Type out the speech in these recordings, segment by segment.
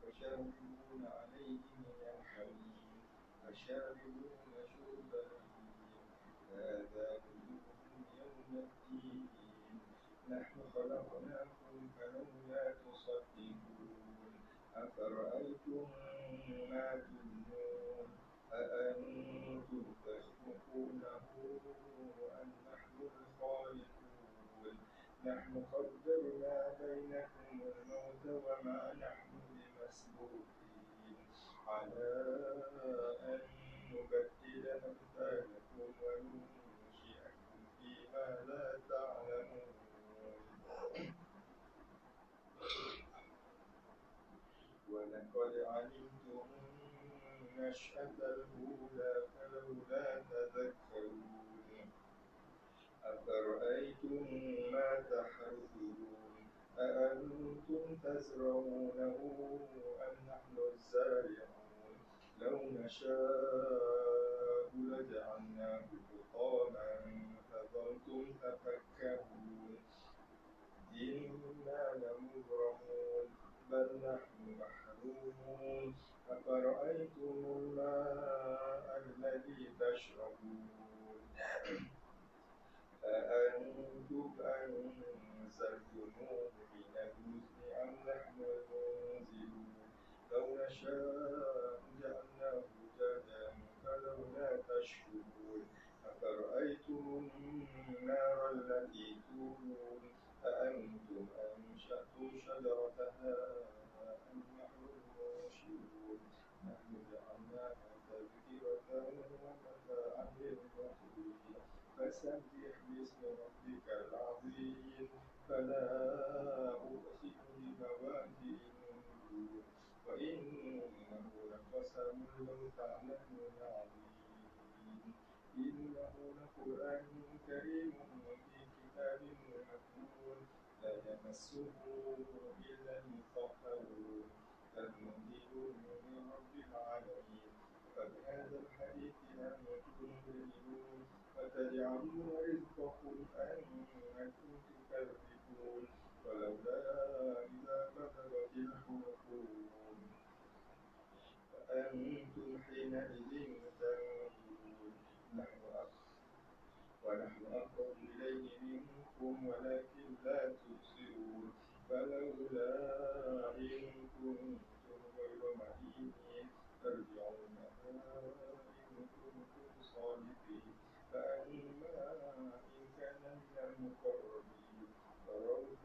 فشاربون عليه من الحميم فشاربون شرب الهيم هذا نزلهم يوم الدين نحن خلقناكم فلولا تصدقون أفرأيتم ما تمنون أأنتم تخلقونه أم نحن الخالقون نحن قدرنا بينكم الموت وما نحن بمسبوقين على أن نبدل أمثالكم وننشئكم فيما لا تعلمون ولقد علمتم النشأة الأولى فلولا تذكرون أفرأيتم ما تحرثون أأنتم تزرعونه أم نحن الزارعون لو نشاء لجعلناه حطاما فظلتم تفكهون إنا لمغرمون بل نحن محرومون أفرأيتم الماء الذي تشربون أأنتم أنزلتموه من المزن أم نحن المنزلون لو نشاء جعلناه جهلا فلولا تشكرون أفرأيتم النار التي تورون أأنتم أنشأتم شجرتها أم نحن المنشئون نحن جعلناها تذكرة ومتاعا للمقوين فسبح باسم ربك العظيم فلا أقسم بمواقع النجوم وإنه لقسم لو تعلمون عظيم إنه لقرآن كريم في كتاب مكنون لا يمسه إلا المطهرون تنزيل من رب العالمين فبهذا الحديث أنتم مدهنون وتجعلون رزقكم أنكم تكذبون ولولا إذا بلغت الحلقوم فأنتم حينئذ تنظرون ونحن أقرب إليه منكم ولكن لا تبصرون فلولا إن كنتم غير مدينين ترجعونها إن كنتم صادقين فأما إن كان من المقربين فروح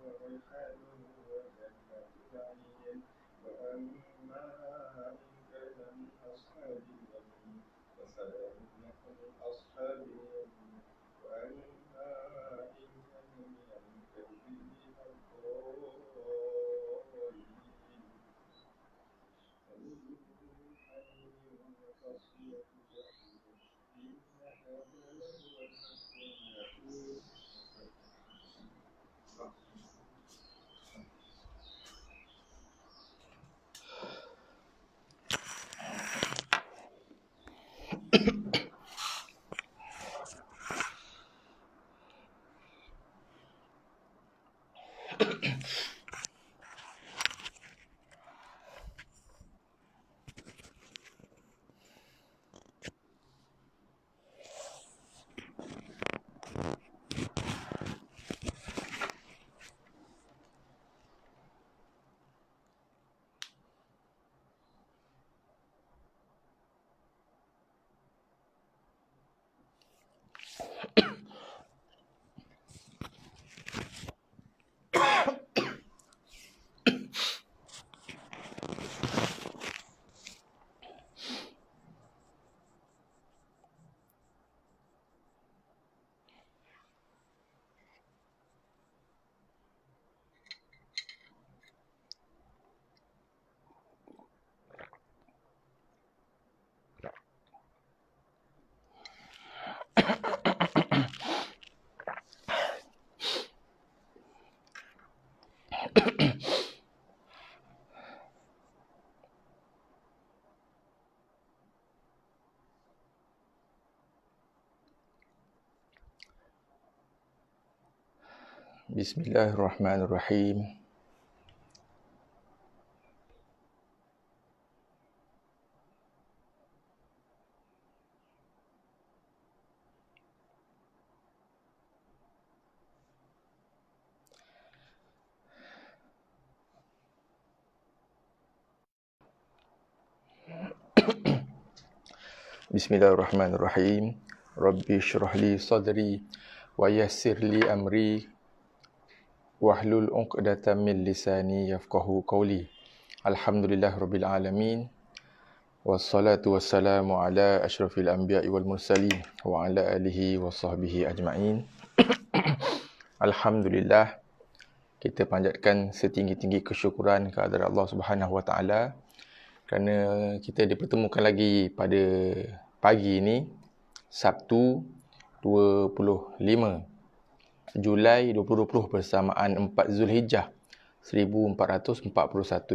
وريحان وجنة نعيم وأما إن كان من أصحاب اليمين فسلام لكم أصحاب اليمين وأما إن كان من المكذبين الضالين فنزل من حميم وتصفية جحيم إن هذا لهو الحق اليقين Bismillahirrahmanirrahim. Bismillahirrahmanirrahim. Rabbi shrah li sadri wa yassir li amri wahlul 'uqdatam min lisani yafqahu qawli. Alhamdulillahirabbil alamin. Wassalatu wassalamu ala asyrafil anbiya'i wal mursalin wa ala alihi wa sahbihi ajma'in. Alhamdulillah, kita panjatkan setinggi-tinggi kesyukuran kepada Allah Subhanahu wa taala kerana kita dipertemukan lagi pada pagi ini, Sabtu 25 Julai 2020 bersamaan 4 Zulhijjah 1441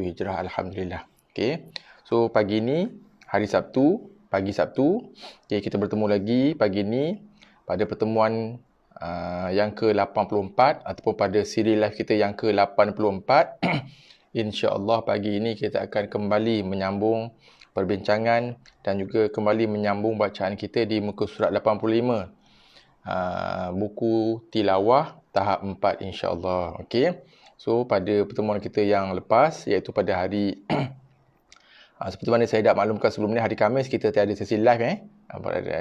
Hijrah. Alhamdulillah. Okay. So pagi ini, hari Sabtu, pagi Sabtu, okay, kita bertemu lagi pagi ini pada pertemuan yang ke-84 ataupun pada siri live kita yang ke-84. InsyaAllah pagi ini kita akan kembali menyambung perbincangan dan juga kembali menyambung bacaan kita di muka surat 85. Buku tilawah tahap 4 insyaAllah. Okay. So pada pertemuan kita yang lepas, iaitu pada hari seperti mana saya dah maklumkan sebelum ni, hari Khamis kita tiada sesi live.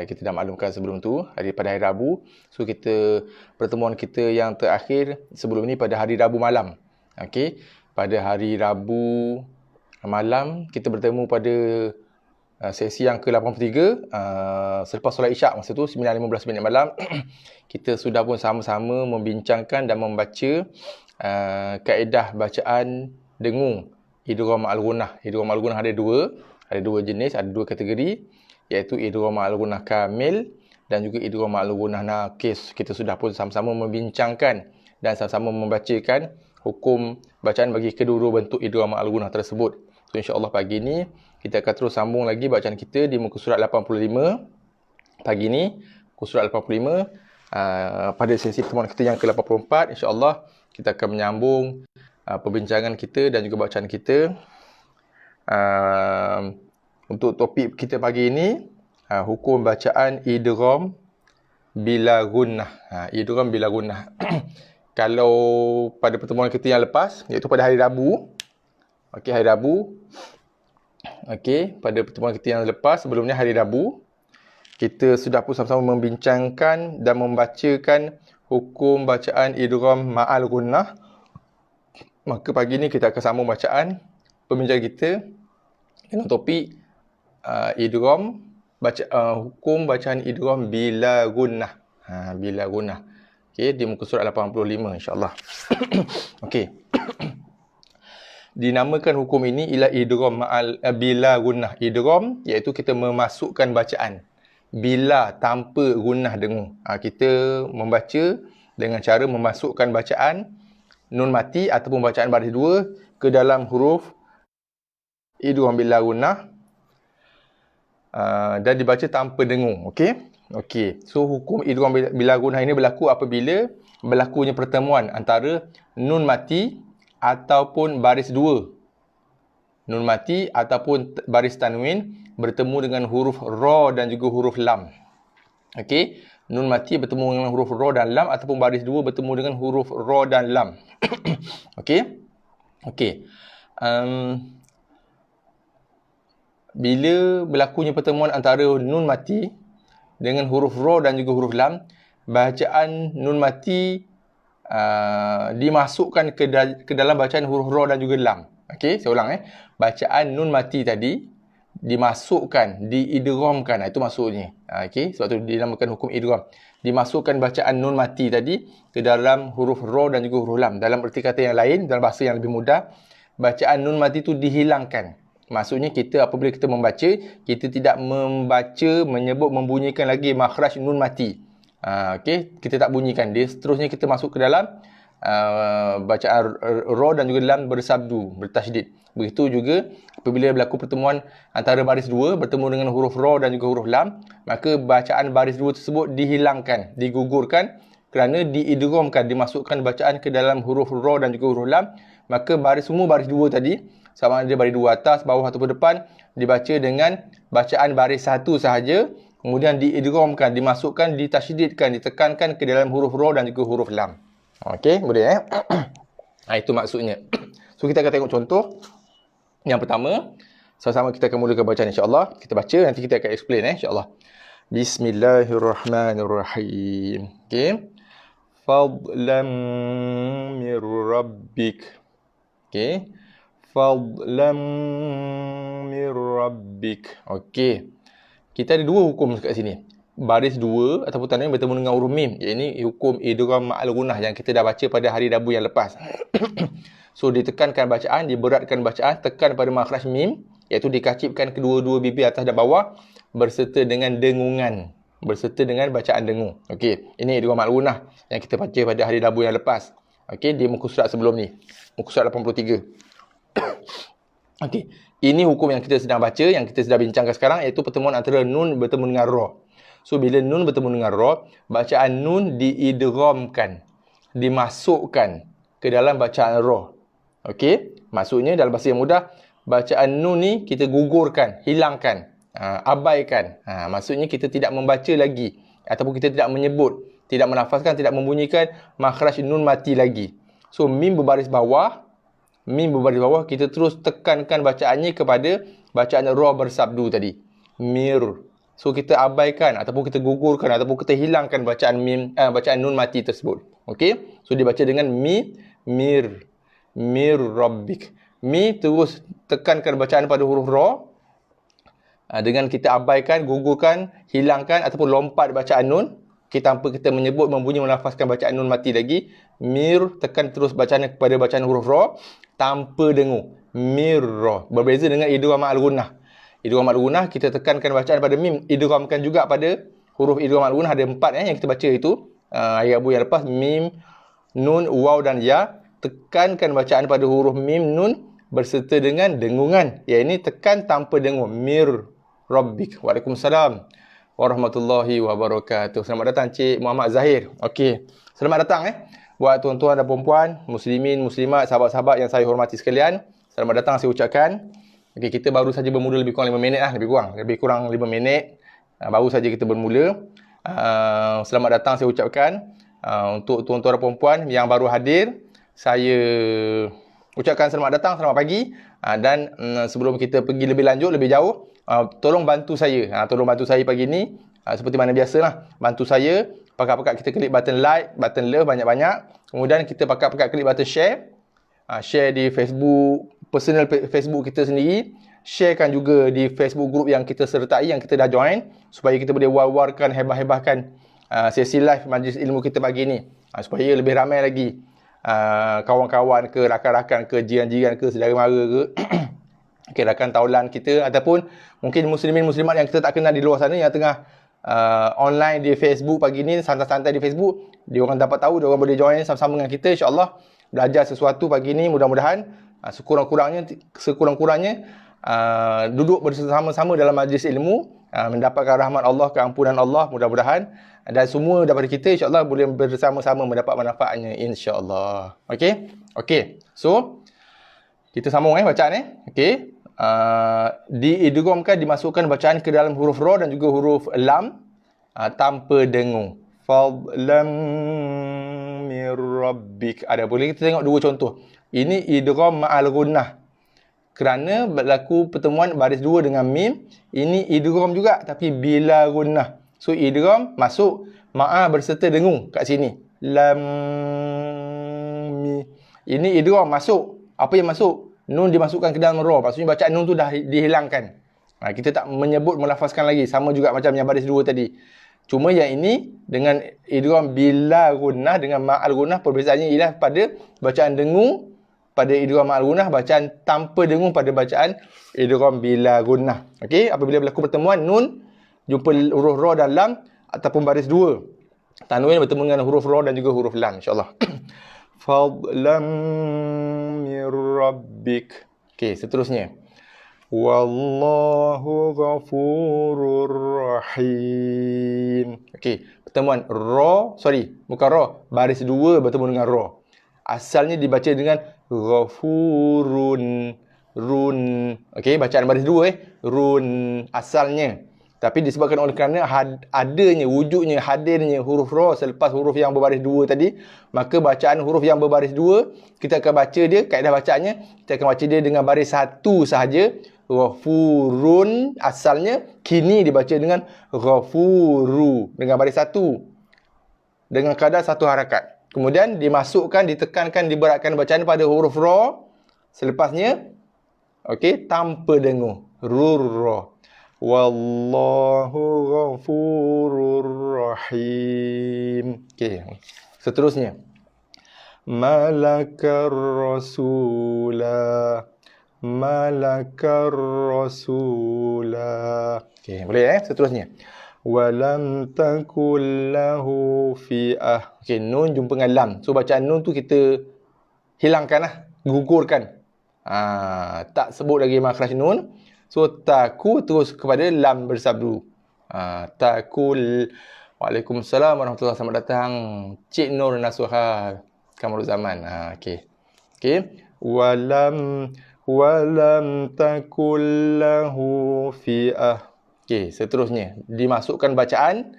Kita dah maklumkan sebelum tu, pada hari Rabu. So pertemuan kita yang terakhir sebelum ni pada hari Rabu malam. Okay. Pada hari Rabu malam, kita bertemu pada sesi yang ke-83. Selepas solat Isyak, masa tu 9.15 minit malam, kita sudah pun sama-sama membincangkan dan membaca kaedah bacaan dengung idgham al-ghunnah. Idgham al-ghunnah ada dua jenis, ada dua kategori, iaitu idgham al-ghunnah kamil dan juga idgham al-ghunnah naqis. Kita sudah pun sama-sama membincangkan dan sama-sama membacakan hukum bacaan bagi kedua-dua bentuk idgham al-ghunnah tersebut. So insya-Allah pagi ni kita akan terus sambung lagi bacaan kita di muka surat 85. Pagi ni muka surat 85, pada sesi pertemuan kita yang ke-84, insya-Allah kita akan menyambung perbincangan kita dan juga bacaan kita. Untuk topik kita pagi ini, hukum bacaan idgham bila gunnah. Idgham bila gunnah. Kalau pada pertemuan kita yang lepas, iaitu pada hari Rabu. Okey, hari Rabu. Okey, pada pertemuan kita yang lepas, sebelumnya hari Rabu, kita sudah pun sama-sama membincangkan dan membacakan hukum bacaan idgham ma'al gunnah. Maka pagi ni kita akan sambung bacaan pembincangan kita dengan topik hukum bacaan idgham bila gunnah. Bila gunnah. Okey, di muka surat 85 insya-Allah. Okey. Dinamakan hukum ini ialah idgham bila gunnah. Idgham iaitu kita memasukkan bacaan bila tanpa gunnah dengung. Kita membaca dengan cara memasukkan bacaan nun mati ataupun bacaan baris dua ke dalam huruf idgham bila gunnah dan dibaca tanpa dengung. Okey. Okey, so hukum idgham bila gunnah ini berlaku apabila berlakunya pertemuan antara nun mati ataupun baris dua. Nun mati ataupun baris tanwin bertemu dengan huruf ra dan juga huruf lam. Okey, nun mati bertemu dengan huruf ra dan lam ataupun baris dua bertemu dengan huruf ra dan lam. Okey. Okey. Bila berlakunya pertemuan antara nun mati dengan huruf ra dan juga huruf lam, bacaan nun mati dimasukkan ke dalam bacaan huruf ra dan juga lam. Okey, saya ulang. Bacaan nun mati tadi dimasukkan, diidghamkan. Itu maksudnya. Okey, sebab tu dinamakan hukum idgham. Dimasukkan bacaan nun mati tadi ke dalam huruf ra dan juga huruf lam. Dalam erti kata yang lain, dalam bahasa yang lebih mudah, bacaan nun mati itu dihilangkan. Maksudnya apabila kita membaca, kita tidak membaca, membunyikan lagi makhraj nun mati. Okey, kita tak bunyikan dia. Seterusnya kita masuk ke dalam bacaan ra dan juga lam bersabdu, bertasydid. Begitu juga apabila berlaku pertemuan antara baris dua bertemu dengan huruf ra dan juga huruf lam, maka bacaan baris dua tersebut dihilangkan, digugurkan kerana diidghamkan, dimasukkan bacaan ke dalam huruf ra dan juga huruf lam. Maka semua baris dua tadi, sama ada baris dua atas, bawah ataupun depan, dibaca dengan bacaan baris satu sahaja, kemudian diidghamkan, dimasukkan, ditasydidkan, ditekankan ke dalam huruf ra dan juga huruf lam. Okey, boleh Itu maksudnya. So kita akan tengok contoh. Yang pertama, Sama-sama kita akan mulakan bacaan insya-Allah. Kita baca, nanti kita akan explain insya-Allah. Bismillahirrahmanirrahim. Okey. Fadlan min rabbik. Okey. Fadlan min rabbik. Okey. Kita ada dua hukum kat sini. Baris dua ataupun tanda yang bertemu dengan huruf mim. Ini hukum idgham ma'al gunnah yang kita dah baca pada hari Rabu yang lepas. So ditekankan bacaan, diberatkan bacaan, tekan pada makhraj mim, iaitu dikacipkan kedua-dua bibir atas dan bawah berserta dengan dengungan, berserta dengan bacaan dengung. Okey, ini idgham ma'al gunnah yang kita baca pada hari Rabu yang lepas. Okey, di muka surat sebelum ni. Muka surat 83. Okey, ini hukum yang kita sedang baca, yang kita sedang bincangkan sekarang, iaitu pertemuan antara nun bertemu dengan ra. So, bila nun bertemu dengan ra, bacaan nun diidghamkan, dimasukkan ke dalam bacaan ra. Okey? Maksudnya dalam bahasa yang mudah, bacaan nun ni kita gugurkan, hilangkan, abaikan. Maksudnya kita tidak membaca lagi ataupun kita tidak menyebut, tidak melafazkan, tidak membunyikan makhraj nun mati lagi. So, mim berbaris bawah, kita terus tekankan bacaannya kepada bacaan ra bersabdu tadi. Mir. So kita abaikan ataupun kita gugurkan ataupun kita hilangkan bacaan bacaan nun mati tersebut. Okey? So dibaca dengan mir rabbik. Mi terus tekankan bacaan pada huruf ra dengan kita abaikan, gugurkan, hilangkan ataupun lompat bacaan nun tanpa kita menyebut, membunyi, melafazkan bacaan nun mati lagi. Mir, tekan terus bacaan kepada bacaan huruf ra tanpa dengung. Mir ra. Berbeza dengan idgham ma'al gunnah. Idgham ma'al gunnah kita tekankan bacaan pada mim, idghamkan juga pada huruf idgham ma'al gunnah. Ada 4 yang kita baca itu hari Rabu yang lepas, mim, nun, waw dan ya. Tekankan bacaan pada huruf mim, nun berserta dengan dengungan. Ya, ini tekan tanpa dengung. Mir rabbik. Waalaikumsalam warahmatullahi wabarakatuh. Selamat datang Cik Muhammad Zahir. Okey. Selamat datang buat tuan-tuan dan puan-puan, muslimin, muslimat, sahabat-sahabat yang saya hormati sekalian. Selamat datang saya ucapkan. Okey, kita baru saja bermula lebih kurang 5 minit lah, lebih kurang 5 minit. Baru saja kita bermula. Selamat datang saya ucapkan. Untuk tuan-tuan dan puan-puan yang baru hadir, saya ucapkan selamat datang, selamat pagi. Dan sebelum kita pergi lebih lanjut, lebih jauh, tolong bantu saya. Tolong bantu saya pagi ni, seperti mana biasalah. Bantu saya, pakat-pakat kita klik button like, button love banyak-banyak. Kemudian kita pakat-pakat klik button share. Share di Facebook, personal Facebook kita sendiri. Sharekan juga di Facebook group yang kita sertai, yang kita dah join, supaya kita boleh war-warkan, hebah-hebahkan sesi live majlis ilmu kita pagi ni, supaya lebih ramai lagi kawan-kawan ke, rakan-rakan ke, jiran-jiran ke, saudara mara ke okay, rakan taulan kita, ataupun mungkin muslimin-muslimat yang kita tak kenal di luar sana, yang tengah online di Facebook pagi ni, santai-santai di Facebook, dia orang dapat tahu, dia orang boleh join sama-sama dengan kita, insya-Allah belajar sesuatu pagi ni. Mudah-mudahan sekurang-kurangnya duduk bersama-sama dalam majlis ilmu, mendapatkan rahmat Allah, keampunan Allah mudah-mudahan, dan semua daripada kita insya-Allah boleh bersama-sama mendapat manfaatnya insya-Allah. Okey. So kita sambung bacaan Okey. Diidghamkan, dimasukkan bacaan ke dalam huruf ra dan juga huruf lam tanpa dengung. Fadlam mir rabbik. Boleh kita tengok dua contoh. Ini idgham ma'al gunnah. Kerana berlaku pertemuan baris dua dengan mim, ini idgham juga tapi bila gunnah. So idgham masuk, ma'a berserta dengung kat sini. Lam mi. Ini idgham masuk. Apa yang masuk? Nun dimasukkan ke dalam ra. Maksudnya bacaan nun tu dah dihilangkan. Kita tak menyebut, melafazkan lagi. Sama juga macam yang baris dua tadi. Cuma yang ini dengan idgham bila gunnah dengan ma'al gunnah, perbezaannya ialah pada bacaan dengung pada idgham ma'al gunnah, bacaan tanpa dengung pada bacaan idgham bila gunnah. Okey, apabila berlaku pertemuan nun jumpa huruf ra dan lam ataupun baris dua, tanwin bertemu dengan huruf ra dan juga huruf lam, insya-Allah. Fadlam mir rabbik. Okey, seterusnya. Wallahu ghafurur rahim. Okey, pertemuan bukan ra, baris dua bertemu dengan ra. Asalnya dibaca dengan ghafurun, run. Okey, bacaan baris dua run asalnya. Tapi disebabkan oleh kerana adanya, wujudnya, hadirnya huruf ra selepas huruf yang berbaris dua tadi, maka bacaan huruf yang berbaris dua, kita akan baca dia, kaedah bacaannya, kita akan baca dia dengan baris satu sahaja, ghafurun. Asalnya kini dibaca dengan ghafuru dengan baris satu, dengan kadar satu harakat. Kemudian dimasukkan, ditekankan, diberatkan bacaan pada huruf ra. Selepasnya, okey, tanpa dengung. Rurra. Wallahu ghafurur rahim. Okey. Seterusnya. Malakar rasula. Malakar rasula. Okey, boleh seterusnya. Walam takul lahu fi'ah. Okey, nun jumpa dengan lam. So bacaan nun tu kita hilangkan lah, gugurkan. Tak sebut lagi makhraj nun. So taku terus kepada lam bersabdu. Takul. Waalaikumsalam warahmatullahi wabarakatuh. Selamat datang Cik Nur Nasuha Kamarul Zaman. Okey. Okey. Walam takul lahu fi'ah. Okey, seterusnya dimasukkan bacaan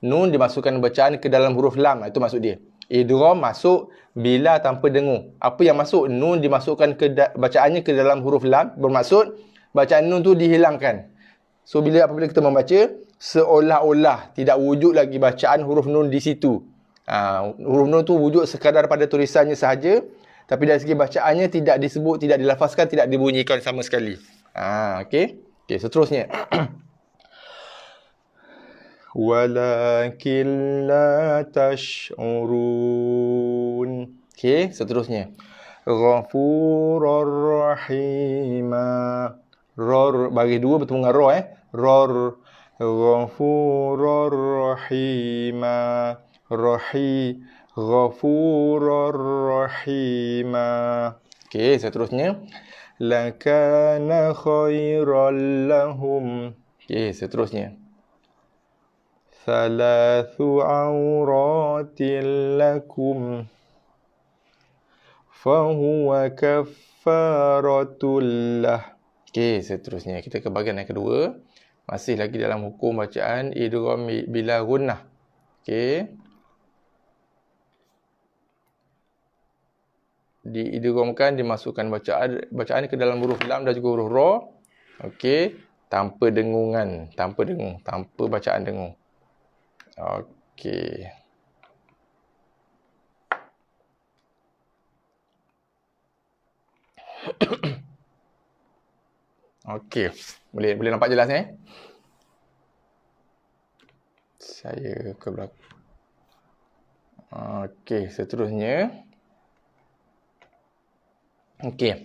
nun, dimasukkan bacaan ke dalam huruf lam. Itu maksud dia. Idgham masuk bila tanpa dengung. Apa yang masuk? Nun dimasukkan ke bacaannya ke dalam huruf lam, bermaksud bacaan nun tu dihilangkan. So apabila kita membaca, seolah-olah tidak wujud lagi bacaan huruf nun di situ. Huruf nun tu wujud sekadar pada tulisannya sahaja, tapi dari segi bacaannya tidak disebut, tidak dilafazkan, tidak dibunyikan sama sekali. Okey. Okey, seterusnya. Walakin la tash'urun. Okey, seterusnya. Ghafurur rahima. Ror bagi dua bertemu dengan ra Ror. Ghafurur rahima. Ghafurur rahima. Okey, seterusnya. Lakana khairal lahum. Okey, seterusnya. Thalathu awratin lakum fahuwa kaffaratul lah. Okey, seterusnya kita ke bahagian yang kedua. Masih lagi dalam hukum bacaan idgham bila gunnah. Okey. Diidghamkan, dimasukkan bacaan ke dalam huruf lam dan juga huruf ra. Okey, tanpa dengungan, tanpa bacaan dengung. Okey. Okey, boleh nampak jelas Saya ke belakang. Okey, seterusnya. Okey.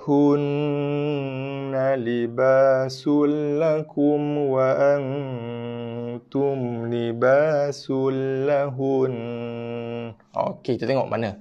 Hunna libasul lakum wa antum libasul lahun. Okey, kita tengok mana.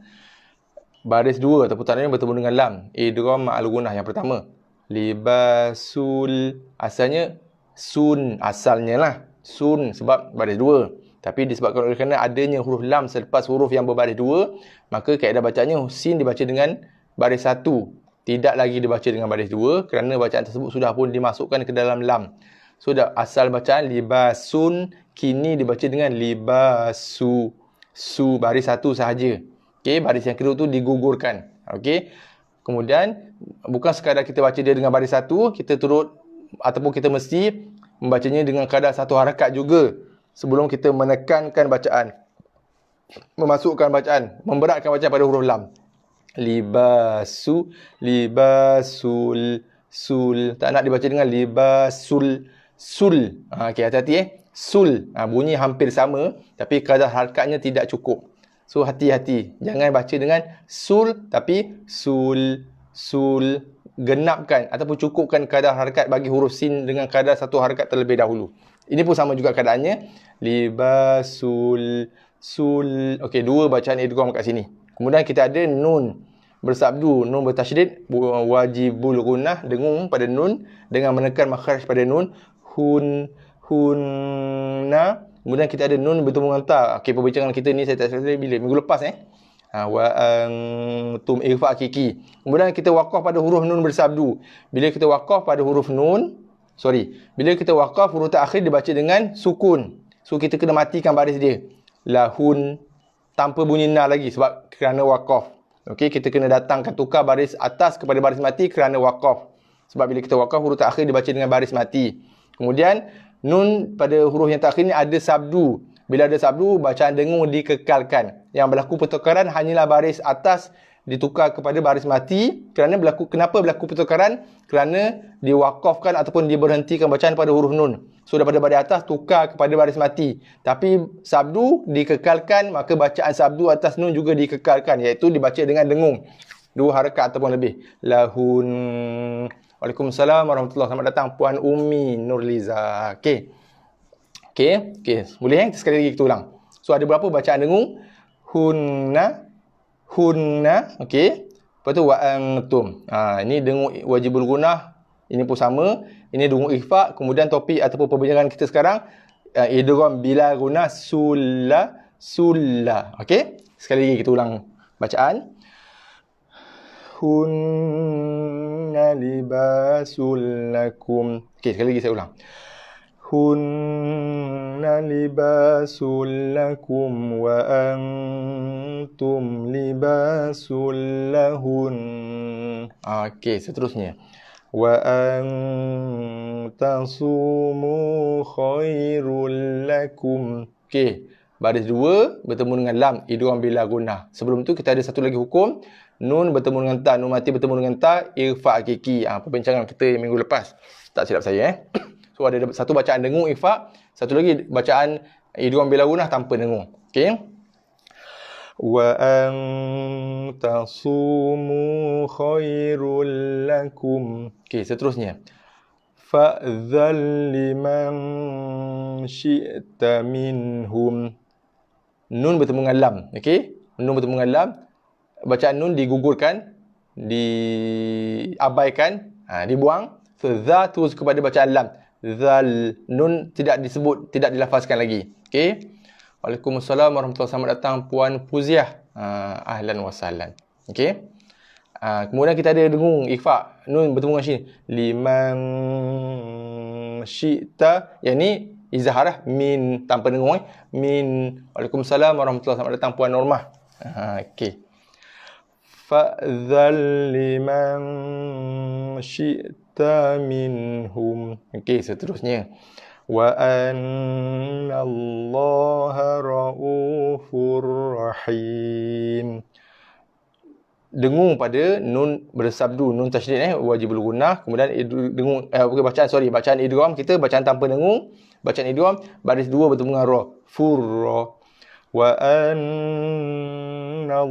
Baris dua ataupun tandanya bertemu dengan lam. Idgham ma'al gunnah yang pertama. Libasul. Asalnya sun. Asalnya lah. Sun sebab baris dua. Tapi disebabkan oleh kerana adanya huruf lam selepas huruf yang berbaris dua, maka kaedah bacanya sin dibaca dengan baris satu. Tidak lagi dibaca dengan baris dua kerana bacaan tersebut sudah pun dimasukkan ke dalam lam. So, asal bacaan libasun kini dibaca dengan libasu. Su baris satu sahaja. Okey, baris yang kedua tu digugurkan. Okey. Kemudian bukan sekadar kita baca dia dengan baris satu, kita turut ataupun kita mesti membacanya dengan kadar satu harakat juga sebelum kita menekankan bacaan. Memasukkan bacaan, memberatkan bacaan pada huruf lam. Libasu, libasul, sul. Tak nak dibaca dengan libasul, sul. Okey, hati-hati Sul. Bunyi hampir sama, tapi kadar harakatnya tidak cukup. So, hati-hati. Jangan baca dengan sul, tapi sul, sul. Genapkan ataupun cukupkan kadar harakat bagi huruf sin dengan kadar satu harakat terlebih dahulu. Ini pun sama juga keadaannya. Libasul, sul. Okey, dua bacaan idgham kat sini. Kemudian kita ada nun bersabdu, nun bertasydid, wajibul gunnah, dengung pada nun dengan menekan makhraj pada nun. Hunna. Kemudian kita ada nun bertemu dengan ta. Okey, perbincangan kita ni saya tak selesai bila? Minggu lepas wa antum ikhfa hakiki. Kemudian kita waqaf pada huruf nun bersabdu. Bila kita waqaf pada huruf nun, bila kita waqaf huruf terakhir dibaca dengan sukun. So kita kena matikan baris dia. Lahun tanpa bunyi na lagi sebab kerana waqaf. Okey, kita kena datangkan tukar baris atas kepada baris mati kerana waqaf. Sebab bila kita waqaf, huruf terakhir dibaca dengan baris mati. Kemudian nun pada huruf yang terakhir ni ada sabdu. Bila ada sabdu, bacaan dengung dikekalkan. Yang berlaku pertukaran hanyalah baris atas ditukar kepada baris mati. Kenapa berlaku pertukaran? Kerana diwakafkan ataupun diberhentikan bacaan pada huruf nun. So daripada baris atas tukar kepada baris mati. Tapi sabdu dikekalkan, maka bacaan sabdu atas nun juga dikekalkan, iaitu dibaca dengan dengung. 2 harakat ataupun lebih. Lahun. Waalaikumsalam warahmatullahi wabarakatuh. Selamat datang Puan Umi Nurliza. Okey. Boleh sekali lagi kita ulang. So ada berapa bacaan dengung? Hunna. Okey. Lepas tu wa antum. Ini dengung wajibul gunah. Ini pun sama. Ini dengung ikhfa. Kemudian topik ataupun perbincangan kita sekarang idgham bila gunah sulla. Okey. Sekali lagi kita ulang bacaan. Hunna libasul lakum. Okey, sekali lagi saya ulang. Hunna libasul lakum wa antum libasul lahun. Okey, seterusnya. Wa antasumu khairul lakum. Okey, baris 2 bertemu dengan lam, idgham bila gunah. Sebelum tu kita ada satu lagi hukum. Nun bertemu dengan ta, nun mati bertemu dengan ta, ikhfa hakiki. Perbincangan kita minggu lepas. Tak silap saya. So ada satu bacaan dengung ikhfa, satu lagi bacaan idgham bila gunah tanpa dengung. Okey. Wa antasumu khairul lakum. Okey, seterusnya. Fa'dzal liman syi'ta minhum. Nun bertemu dengan lam. Okey. Nun bertemu dengan lam. Bacaan nun digugurkan, diabaikan, dibuang. So, za terus kepada bacaan lam. Zal. Nun tidak disebut, tidak dilafazkan lagi. Okey. Waalaikumsalam warahmatullahi wabarakatuh. Selamat datang Puan Puziah. Ahlan wa sahlan. Okey. Kemudian kita ada dengung ikhfa. Nun bertemu dengan syin. Liman syi'ta. Yang ni izaharah min tanpa dengung. Min. Waalaikumsalam warahmatullahi wabarakatuh. Selamat datang Puan Normah. Okey. Fa'dzal liman syi'ta minhum. Okey, seterusnya. Wa annallaha raufur rahim. Dengung pada nun bersabdu, nun tasydid wajibul gunah. Kemudian dengung bacaan idgham kita bacaan tanpa dengung. Bacaan idgham baris 2 bertemu dengan ra. Furra. Wa annallaha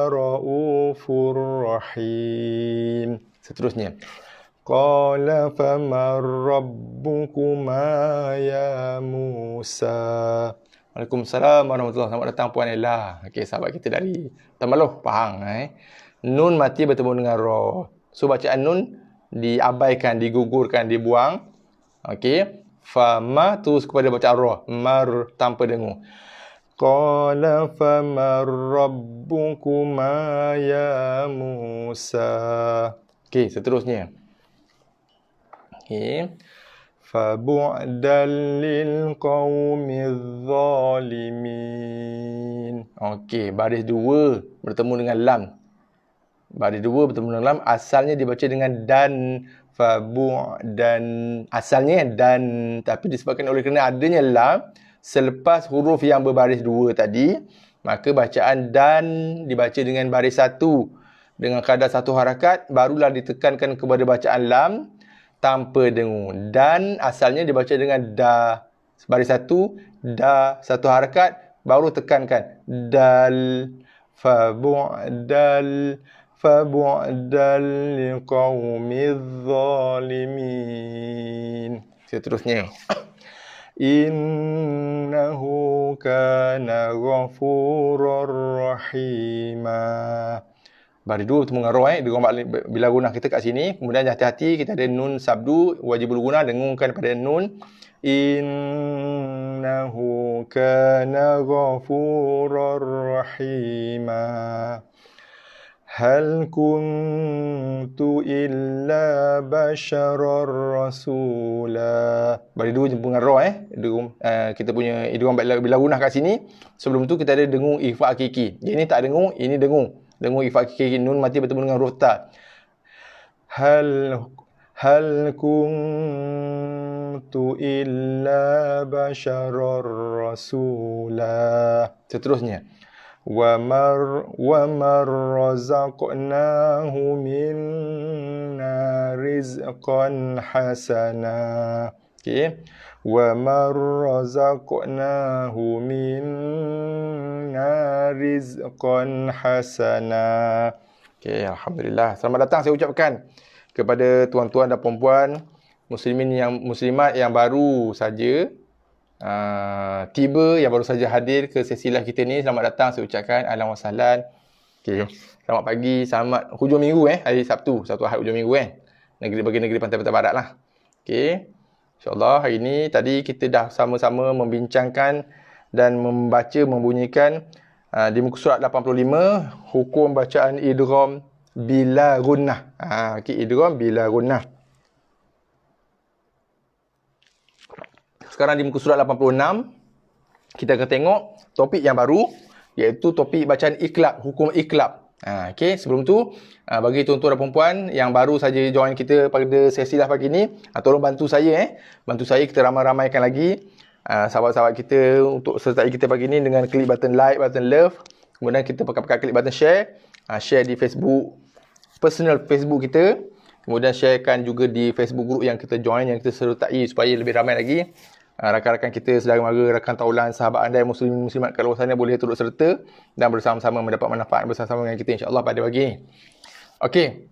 raufur rahim. Seterusnya. Qala famar rabbukuma ya Musa. Waalaikumsalam warahmatullahi wabarakatuh. Selamat datang Puan Ella. Okey, sahabat kita dari Temerloh, Pahang. Nun mati bertemu dengan ra. So bacaan nun diabaikan, digugurkan, dibuang. Okey. Fama terus kepada bacaan ra. Mar tanpa dengung. Qala famar rabbukuma ya Musa. Okey, seterusnya. Okey. Fabu'dan lil qaumiz zalimin. Okey, baris 2 bertemu dengan lam. Baris 2 bertemu dengan lam, asalnya dibaca dengan dan. Fabu'dan. Asalnya dan, tapi disebabkan oleh kerana adanya lam selepas huruf yang berbaris 2 tadi, maka bacaan dan dibaca dengan baris 1 dengan kadar 1 harakat, barulah ditekankan kepada bacaan lam tanpa dengung. Dan asalnya dibaca dengan da, baris 1, da 1 harakat, baru tekankan dal. Fabu'dal liqaumiz zalimin. Seterusnya. Innahu kana ghafurur rahima. Baris 2 bertemu dengan ra, dengung bila gunah kita kat sini. Kemudian hati-hati kita ada nun sabdu wajibul gunah, dengungkan pada nun. Innahu kana ghafurur rahima. Hal kuntu illa basyarar rasula. Baris 2 jumpa dengan ra, kita punya idgham bila gunah kat sini. Sebelum tu kita ada dengung ikhfa hakiki. Yang ini tak dengung, ini dengung. Dengung ifak kiri, nun mati bertemu dengan huruf ta. Hal kuntu illa basyarar rasula. Seterusnya. Wa mar razaqnahu minna rizqan hasana. Okey. Wa mar razaqnahu minna rizqan hasana. Okey, alhamdulillah. Selamat datang saya ucapkan kepada tuan-tuan dan puan-puan muslimat yang baru saja tiba, yang baru saja hadir ke sesi live kita ni. Selamat datang saya ucapkan. Ahlan wa sahlan. Okey. Selamat pagi, selamat hujung minggu hari Sabtu Ahad hujung minggu bagi negeri pantai barat lah. Okey. InsyaAllah hari ni tadi kita dah sama-sama membincangkan dan membunyikan di muka surat 85 hukum bacaan idgham bila gunnah. Okey, idgham bila gunnah. Sekarang di muka surat 86 kita akan tengok topik yang baru, iaitu topik bacaan iqlab, hukum iqlab. Okey, sebelum tu bagi tuan-tuan dan puan-puan yang baru saja join kita pada sesi live pagi ni, tolong bantu saya bantu saya kita ramai-ramaikan lagi sahabat-sahabat kita untuk sertai kita pagi ni dengan klik button like, button love. Kemudian kita pekat-pekat klik button share. Share di Facebook, personal Facebook kita. Kemudian sharekan juga di Facebook group yang kita join, yang kita sertai supaya lebih ramai lagi rakan-rakan kita, saudara mara, rakan taulan, sahabat anda muslimat kat luar sana boleh turut serta dan bersama-sama mendapat manfaat bersama-sama dengan kita insya-Allah pada pagi ni. Okey.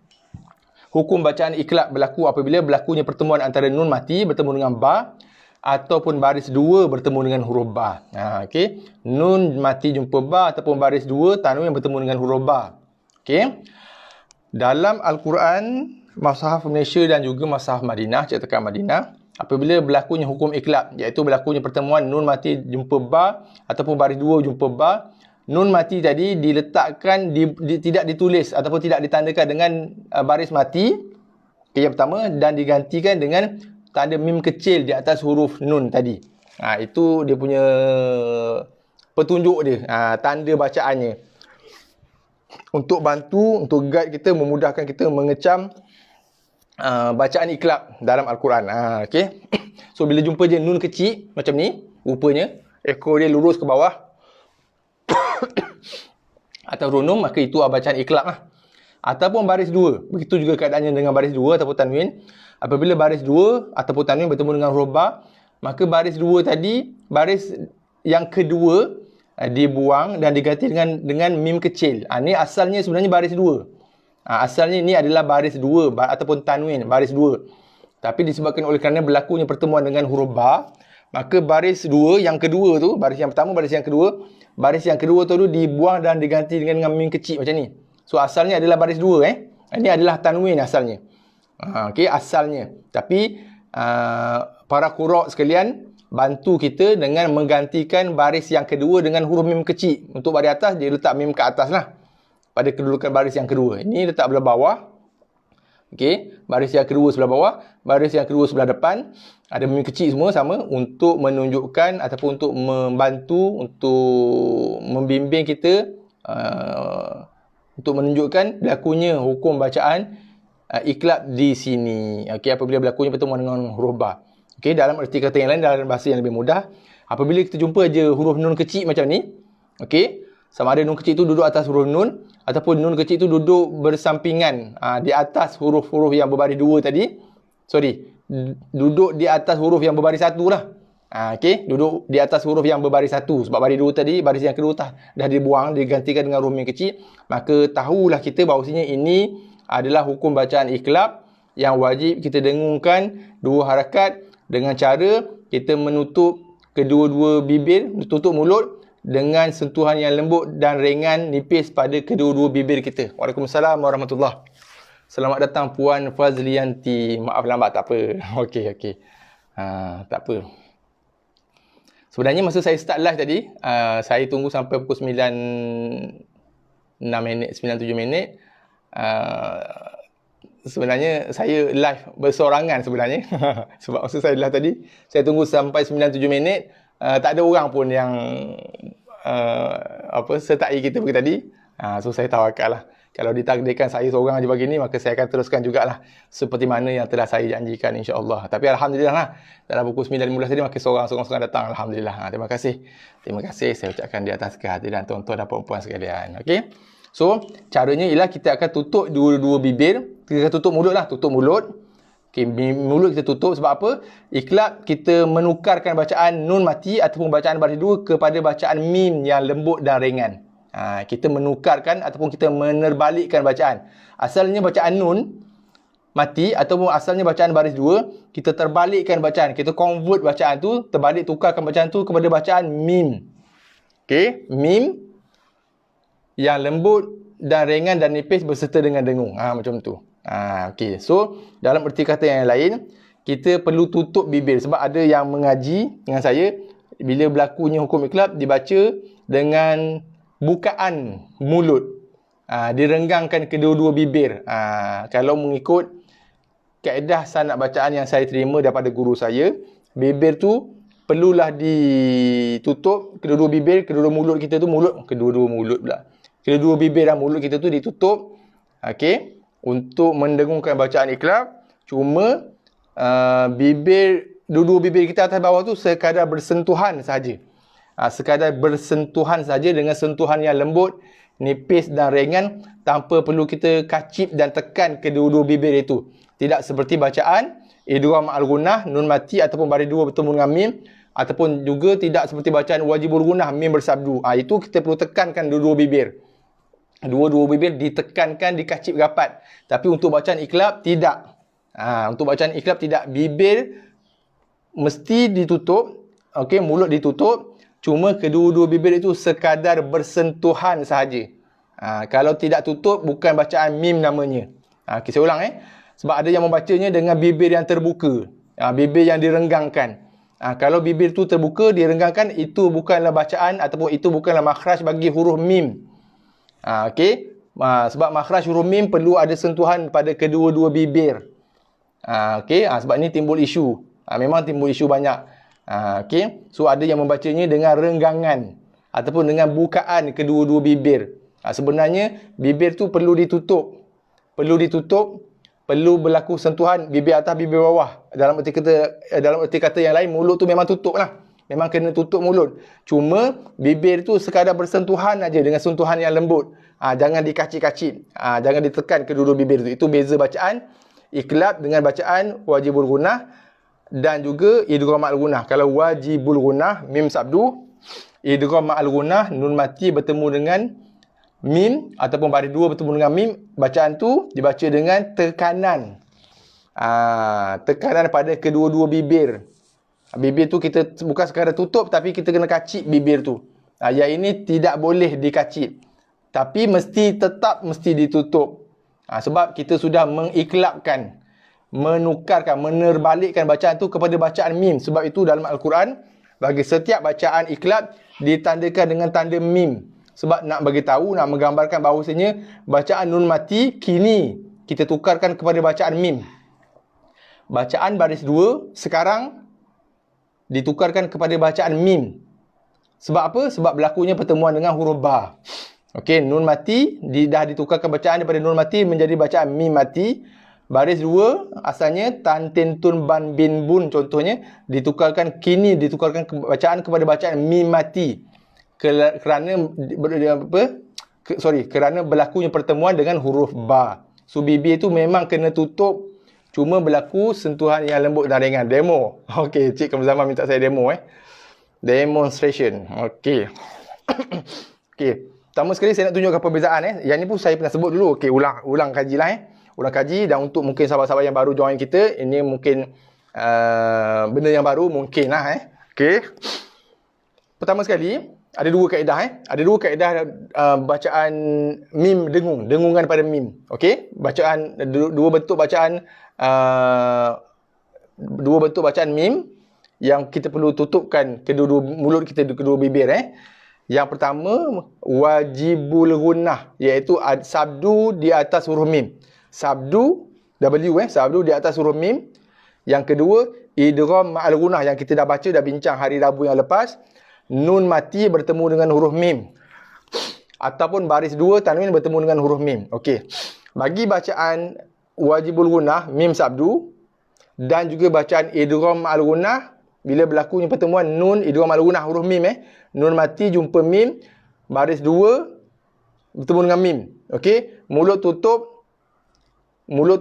Hukum bacaan iqlab berlaku apabila berlakunya pertemuan antara nun mati bertemu dengan ba ataupun baris dua bertemu dengan huruf ba. Okey. Nun mati jumpa ba ataupun baris dua tanwin bertemu dengan huruf ba. Okey. Dalam Al-Quran, Mushaf Malaysia dan juga Mushaf Madinah, cetakan Madinah, apabila berlakunya hukum iqlab, iaitu berlakunya pertemuan nun mati jumpa ba ataupun baris dua jumpa ba, nun mati tadi diletakkan tidak ditulis ataupun tidak ditandakan dengan baris mati yang pertama dan digantikan dengan tanda mim kecil di atas huruf nun tadi. Itu dia punya petunjuk dia, tanda bacaannya. Untuk bantu, untuk guide kita, memudahkan kita mengecam bacaan iqlab dalam Al-Quran. Okay. So bila jumpa je nun kecil macam ni, rupanya ekor dia lurus ke bawah atau runum, maka itu bacaan iqlab lah. Ataupun baris dua, begitu juga keadaannya dengan baris dua ataupun tanwin. Apabila baris dua ataupun tanwin bertemu dengan huruf ba, maka baris dua tadi, baris yang kedua dibuang dan diganti dengan mim kecil. Ni asalnya sebenarnya baris dua. Asalnya ni adalah baris dua ataupun tanwin, baris dua. Tapi disebabkan oleh kerana berlakunya pertemuan dengan huruf ba, maka baris dua yang kedua tu, baris yang pertama, baris yang kedua tu dibuang dan diganti dengan mim kecil macam ni. So asalnya adalah baris dua Ini adalah tanwin asalnya. Okey, asalnya. Tapi para qura' sekalian, bantu kita dengan menggantikan baris yang kedua dengan huruf mim kecil. Untuk baris atas, dia letak mim ke atas lah, pada kedudukan baris yang kedua. Ini letak belah bawah. Okey, baris yang kedua sebelah bawah, baris yang kedua sebelah depan. Ada mim kecil semua sama untuk menunjukkan ataupun untuk membantu, untuk membimbing kita untuk menunjukkan berlakunya hukum bacaan iqlab di sini. Okey, apabila berlakunya pertemuan dengan huruf ba. Okey, dalam erti kata yang lain, dalam bahasa yang lebih mudah, apabila kita jumpa je huruf nun kecil macam ni, okey, sama ada nun kecil tu duduk atas huruf nun ataupun nun kecil tu duduk bersampingan di atas huruf-huruf yang berbaris dua tadi. Duduk di atas huruf yang berbaris satu lah. Okey, duduk di atas huruf yang berbaris satu. Sebab baris dua tadi, baris yang kedua dah dibuang, digantikan dengan huruf yang kecil. Maka tahulah kita bahawasanya ini adalah hukum bacaan iqlab yang wajib kita dengungkan dua harakat dengan cara kita menutup kedua-dua bibir, tutup mulut dengan sentuhan yang lembut dan ringan nipis pada kedua-dua bibir kita. Waalaikumsalam warahmatullahi. Selamat datang Puan Fazlianti. Maaf lambat, tak apa. Okey. Tak apa. Sebenarnya masa saya start live tadi, saya tunggu sampai pukul 9.07 minit. Sebenarnya saya live bersorangan sebenarnya. Sebab masa saya live tadi, saya tunggu sampai 9.07 minit. Tak ada orang pun yang sertai kita pagi tadi. So saya tawakal lah. Kalau ditakdirkan saya seorang aja begini, maka saya akan teruskan jugalah seperti mana yang telah saya janjikan, insya-Allah. Tapi alhamdulillah lah, dalam pukul 9.15 tadi makin seorang-seorang datang, alhamdulillah. Terima kasih. Terima kasih saya ucapkan di atas kehadiran tuan-tuan dan puan-puan sekalian. Okey. So, caranya ialah kita akan tutup dua-dua bibir. Kita akan tutup mulut lah, tutup mulut. Okay, mulut kita tutup sebab apa? Iqlab kita menukarkan bacaan nun mati ataupun bacaan baris dua kepada bacaan mim yang lembut dan ringan. Kita menukarkan ataupun kita menerbalikkan bacaan. Asalnya bacaan nun mati ataupun asalnya bacaan baris dua, kita terbalikkan bacaan. Kita convert bacaan tu, terbalik tukarkan bacaan tu kepada bacaan mim. Okey, mim yang lembut dan ringan dan nipis berserta dengan dengung. Macam tu. Okey. So, dalam erti kata yang lain, kita perlu tutup bibir. Sebab ada yang mengaji dengan saya, bila berlakunya hukum iqlab, dibaca dengan bukaan mulut. Direnggangkan kedua-dua bibir. Kalau mengikut kaedah sanad bacaan yang saya terima daripada guru saya, bibir tu perlulah ditutup, kedua-dua bibir, kedua-dua mulut kita tu, kedua-dua mulut pula. Kedua-dua bibir dan mulut kita tu ditutup. Okey, untuk mendengungkan bacaan iqlab. Cuma dua-dua bibir kita atas bawah tu sekadar bersentuhan saja. Sekadar bersentuhan saja dengan sentuhan yang lembut, nipis dan ringan, tanpa perlu kita kacip dan tekan kedua-dua bibir itu. Tidak seperti bacaan idgham al-gunnah, nun mati ataupun baris dua bertemu dengan mim, ataupun juga tidak seperti bacaan wajibul gunnah, mim bersabdu. Itu kita perlu tekankan dua-dua bibir. Dua-dua bibir ditekankan, dikacip rapat. Tapi untuk bacaan iqlab tidak. Untuk bacaan iqlab tidak. Bibir mesti ditutup. Okey, mulut ditutup. Cuma kedua-dua bibir itu sekadar bersentuhan sahaja. Kalau tidak tutup, bukan bacaan mim namanya. Okay, saya ulang Sebab ada yang membacanya dengan bibir yang terbuka. Bibir yang direnggangkan. Kalau bibir tu terbuka, direnggangkan, itu bukanlah bacaan ataupun itu bukanlah makhraj bagi huruf mim. Okey. Sebab makhraj huruf mim perlu ada sentuhan pada kedua-dua bibir. Okey. Sebab ni timbul isu. Memang timbul isu banyak. Okey. So ada yang membacanya dengan renggangan ataupun dengan bukaan kedua-dua bibir. Sebenarnya bibir tu perlu ditutup. Perlu berlaku sentuhan bibir atas bibir bawah. Dalam erti kata yang lain, mulut tu memang tutup lah. Memang kena tutup mulut. Cuma bibir tu sekadar bersentuhan aja dengan sentuhan yang lembut. Jangan dikacip-kacip. Jangan ditekan kedua-dua bibir tu. Itu beza bacaan iqlab dengan bacaan wajibul gunnah dan juga idgham ma'al gunnah. Kalau wajibul gunnah mim sabdu, idgham ma'al gunnah nun mati bertemu dengan mim ataupun baris dua bertemu dengan mim, bacaan tu dibaca dengan tekanan. Tekanan pada kedua-dua bibir. Bibir tu kita bukan sekadar tutup, tapi kita kena kacip bibir tu. Yang ini tidak boleh dikacip. Tapi tetap mesti ditutup. Sebab kita sudah mengiklabkan, menukarkan, menerbalikkan bacaan tu kepada bacaan mim. Sebab itu dalam Al-Quran, bagi setiap bacaan iqlab ditandakan dengan tanda mim. Sebab nak bagi tahu, nak menggambarkan bahawasanya bacaan nun mati kini kita tukarkan kepada bacaan mim. Bacaan baris dua sekarang ditukarkan kepada bacaan mim. Sebab apa? Sebab berlakunya pertemuan dengan huruf ba. Okey, nun mati dah ditukarkan bacaan daripada nun mati menjadi bacaan mim mati. Baris dua asalnya tan tin tun ban bin bun contohnya kini ditukarkan bacaan kepada bacaan mim mati. Kerana berlakunya pertemuan dengan huruf ba. So bibir tu memang kena tutup, cuma berlaku sentuhan yang lembut dan ringan. Demo. Okey, Cik Kamil Zaman minta saya demo Demonstration. Okey. Okey. Pertama sekali saya nak tunjukkan perbezaan Yang ni pun saya pernah sebut dulu. Okey, ulang kajilah Ulang kaji. Dan untuk mungkin sahabat-sahabat yang baru join kita, ini mungkin benda yang baru mungkin lah Okey. Pertama sekali ada dua kaedah Ada dua kaedah bacaan mim dengungan pada mim. Okey, bacaan dua bentuk bacaan mim yang kita perlu tutupkan kedua-dua mulut kita, kedua bibir Yang pertama wajibul gunnah, iaitu sabdu di atas huruf mim. Sabdu sabdu di atas huruf mim. Yang kedua idgham ma'al gunnah yang kita dah baca, dah bincang hari Rabu yang lepas. Nun mati bertemu dengan huruf mim. ataupun baris 2 tanwin bertemu dengan huruf mim. Okey. Bagi bacaan wajibul gunnah mim sabdu dan juga bacaan idgham al-gunnah bila berlakunya pertemuan nun idgham al-gunnah huruf mim nun mati jumpa mim baris 2 bertemu dengan mim. Okey. Mulut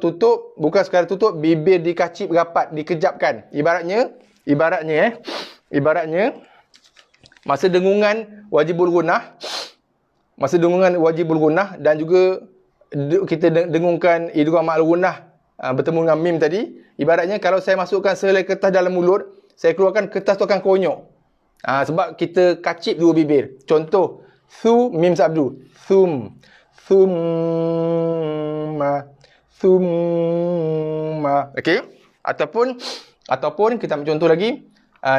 tutup bukan sekadar tutup, bibir dikacip rapat, dikejapkan. Ibaratnya masa dengungan wajibul gunnah dan juga kita dengungkan idgham al-gunnah bertemu dengan mim tadi. Ibaratnya kalau saya masukkan sehelai kertas dalam mulut, saya keluarkan kertas tu akan konyok. Sebab kita kacip dua bibir. Contoh, thu mim sabdu, thumma. Okey. Ataupun kita ambil contoh lagi,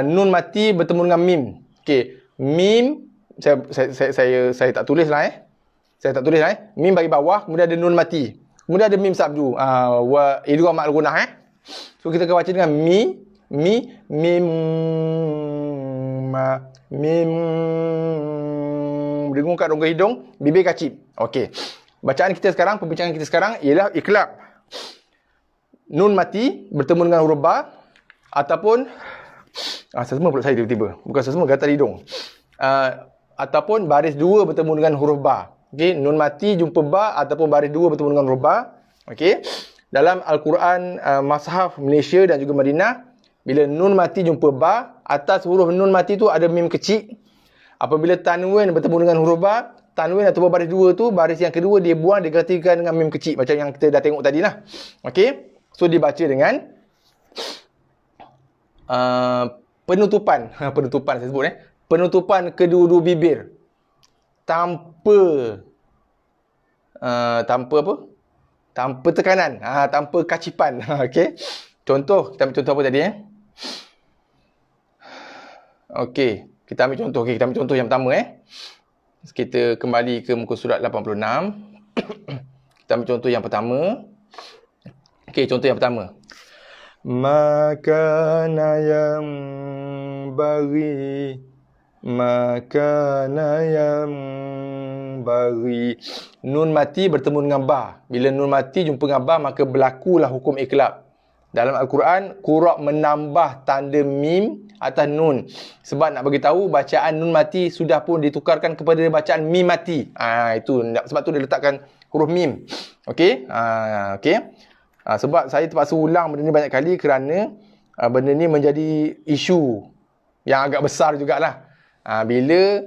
nun mati bertemu dengan mim. Okey, mim saya tak tulis lah Mim bagi bawah, kemudian ada nun mati. Kemudian ada mim sabdu. Wa idgham al-gunnah So kita akan baca dengan mim dengungkan rongga hidung, bibir kacip. Okey. Bacaan kita sekarang, perbincangan kita sekarang ialah iqlab. Nun mati bertemu dengan huruf ba ataupun sesama pula saya tiba-tiba. Bukan sesama, gatal hidung. Ataupun baris 2 bertemu dengan huruf ba. Okey, nun mati jumpa ba ataupun baris 2 bertemu dengan huruf ba. Okey. Dalam Al-Quran Mashaf Malaysia dan juga Madinah, bila nun mati jumpa ba, atas huruf nun mati tu ada mim kecil. Apabila tanwin bertemu dengan huruf ba, tanwin atau baris 2 tu, baris yang kedua dia buang, digantikan dengan mim kecil macam yang kita dah tengok tadi lah. Okey. So dibaca dengan penutupan saya sebut penutupan kedua-dua bibir tanpa tekanan, tanpa kacipan. Okey. Contoh, kita ambil contoh apa tadi Okey, kita ambil contoh yang pertama Kita kembali ke muka surat 86. Kita ambil contoh yang pertama. Okey, contoh yang pertama. Makana yang bagi nun mati bertemu dengan ba. Bila nun mati jumpa dengan ba, maka berlakulah hukum iqlab. Dalam Al-Quran, Qura' menambah tanda mim atas nun. Sebab nak bagi tahu bacaan nun mati sudah pun ditukarkan kepada bacaan mim mati. Itu sebab tu dia letakkan huruf mim. Okey? Okey. Sebab saya terpaksa ulang benda ni banyak kali kerana benda ni menjadi isu yang agak besar jugalah. Bila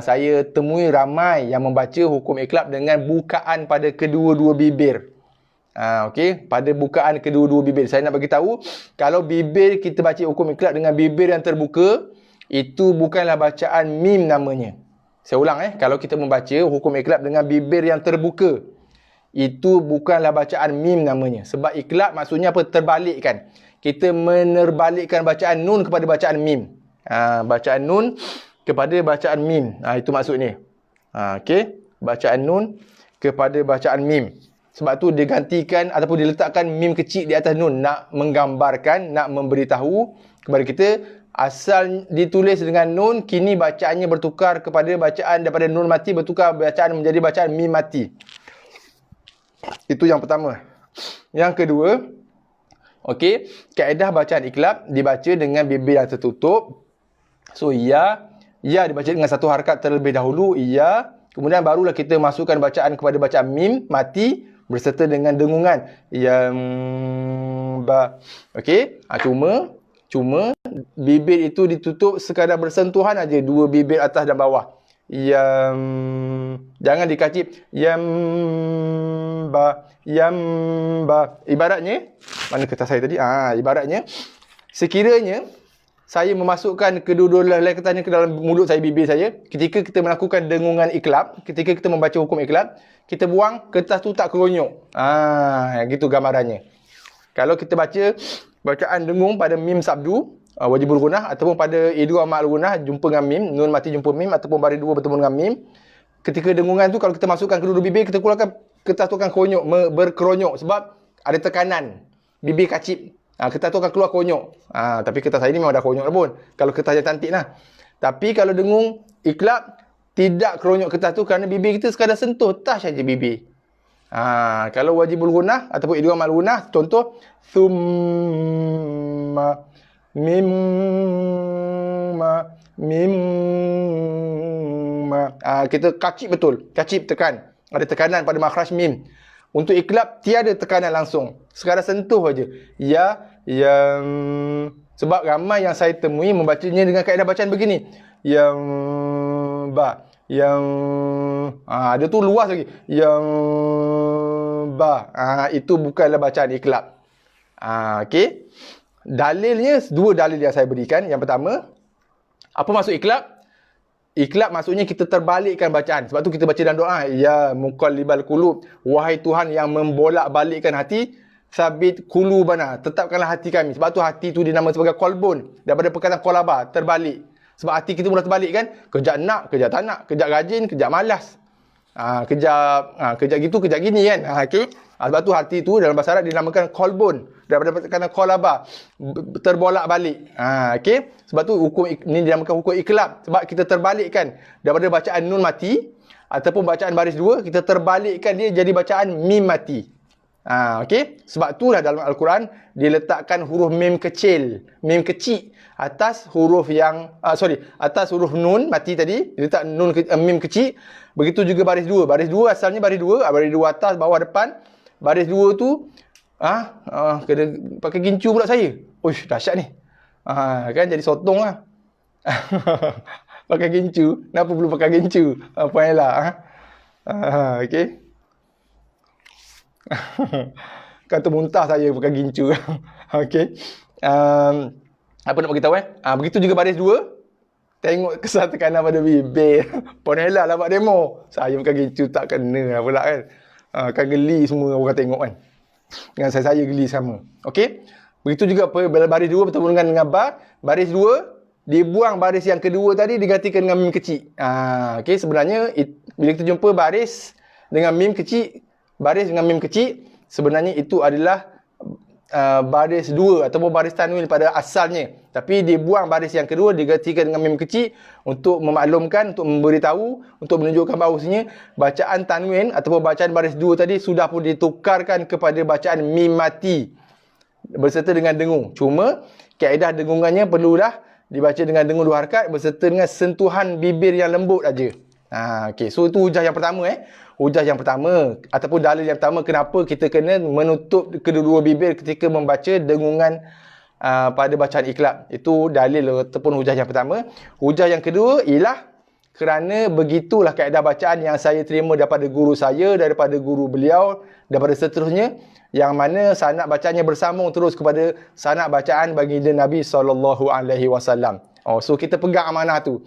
saya temui ramai yang membaca hukum iqlab dengan bukaan pada kedua-dua bibir. Okey, pada bukaan kedua-dua bibir. Saya nak bagi tahu, kalau bibir kita baca hukum iqlab dengan bibir yang terbuka, itu bukanlah bacaan mim namanya. Saya ulang kalau kita membaca hukum iqlab dengan bibir yang terbuka, itu bukanlah bacaan mim namanya. Sebab iqlab maksudnya apa? Terbalikkan. Kita menerbalikkan bacaan nun kepada bacaan mim. Bacaan nun kepada bacaan mim. Itu maksudnya. Okey, bacaan nun kepada bacaan mim. Sebab tu digantikan ataupun diletakkan mim kecil di atas nun, nak menggambarkan, nak memberitahu kepada kita asal ditulis dengan nun, kini bacaannya bertukar kepada bacaan daripada nun mati bertukar bacaan menjadi bacaan mim mati. Itu yang pertama. Yang kedua, okey, kaedah bacaan iqlab dibaca dengan bibir yang tertutup. So ya dibaca dengan satu harakat terlebih dahulu, ya. Kemudian barulah kita masukkan bacaan kepada bacaan mim mati berserta dengan dengungan yang ba. Okey, cuma bibir itu ditutup sekadar bersentuhan aja, dua bibir atas dan bawah. Yang jangan dikacip yang ba. Ibaratnya, mana kertas saya tadi? Ibaratnya sekiranya saya memasukkan kedua-dua helai kertas ni ke dalam mulut saya, bibir saya, ketika kita melakukan dengungan iqlab, ketika kita membaca hukum iqlab, kita buang, kertas tu tak keronyok. Gitu gambarannya. Kalau kita baca bacaan dengung pada mim sabdu, wajibul gunnah, ataupun pada idgham al-gunnah jumpa dengan mim, nun mati jumpa mim, ataupun baris 2 bertemu dengan mim, ketika dengungan tu kalau kita masukkan kedua-dua bibir, kita keluarkan, kertas tu akan keronyok, berkeronyok sebab ada tekanan, bibir kacip. Kertas tu akan keluar konyok. Tapi kertas saya ni memang dah konyok dah pun. Kalau kertas yang cantik lah. Tapi kalau dengung iqlab, tidak keronyok kertas tu kerana bibir kita sekadar sentuh, touch saja bibir. Kalau wajibul gunah ataupun idgham al gunah, contoh thumma mimma mimma. Kita kacip betul, kacip tekan. Ada tekanan pada makhraj mim. Untuk iklab tiada tekanan langsung, sekadar sentuh aja. Ya, yang sebab ramai yang saya temui membacanya dengan kaedah bacaan begini. Yang ba, yang ada tu luas lagi. Yang ba. Itu bukanlah bacaan iklab. Okey. Dalilnya dua dalil yang saya berikan. Yang pertama, apa maksud iklab? Iklab maksudnya kita terbalikkan bacaan. Sebab tu kita baca dalam doa, ya muqallibal qulub, wahai Tuhan yang membolak-balikkan hati, sabit qulubana, tetapkanlah hati kami. Sebab tu hati tu dinamakan sebagai qalbun, daripada perkataan qalaba, terbalik. Sebab hati kita mula terbalik kan, kejap nak, kejap tak nak, kejap rajin, kejap malas. Kejap gitu, kejap gini kan. Okey. Sebab tu hati tu dalam bahasa Arab dinamakan qalbun, daripada perkataan qalaba, terbolak-balik. Okey. Sebab tu hukum ini dinamakan hukum iklab, sebab kita terbalikkan daripada bacaan nun mati ataupun bacaan baris dua, kita terbalikkan dia jadi bacaan mim mati. Okey. Sebab itulah dalam Al-Quran diletakkan huruf mim kecil, mim kecil atas huruf yang atas huruf nun mati tadi, diletak mim kecil. Begitu juga baris dua. Baris dua asalnya baris dua atas, bawah, depan. Baris dua tu kena pakai gincu pula saya. Uish, dahsyat ni. Kan jadi sotong lah. Pakai gincu. Kenapa perlu pakai gincu? Puanlah. Okey. Kata muntah saya pakai gincu. Okey. Apa nak beritahu begitu juga baris dua. Tengok kesan tekanan pada bibir. Ponela lah buat demo. Saya pakai gincu tak kena pula kan. Kan geli semua orang tengok kan. Dengan saya geli sama. Okey. Begitu juga baris dua bertemu dengan ba. Baris dua dibuang baris yang kedua tadi, digantikan dengan mim kecil. Okey, sebenarnya bila kita jumpa baris dengan mim kecil, baris dengan mim kecil, sebenarnya itu adalah baris dua ataupun baris tanwin pada asalnya. Tapi dibuang baris yang kedua, digantikan dengan mim kecil untuk memaklumkan, untuk memberitahu, untuk menunjukkan bahawasanya bacaan tanwin ataupun bacaan baris dua tadi sudah pun ditukarkan kepada bacaan mim mati berserta dengan dengung. Cuma kaedah dengungannya perlulah dibaca dengan dengung dua harakat berserta dengan sentuhan bibir yang lembut aja. Okey, so itu hujah yang pertama Hujah yang pertama ataupun dalil yang pertama kenapa kita kena menutup kedua-dua bibir ketika membaca dengungan pada bacaan iklab. Itu dalil ataupun hujah yang pertama. Hujah yang kedua ialah kerana begitulah kaedah bacaan yang saya terima daripada guru saya, daripada guru beliau, daripada seterusnya, yang mana sanad bacaannya bersambung terus kepada sanad bacaan baginda Nabi SAW. So kita pegang amanah tu.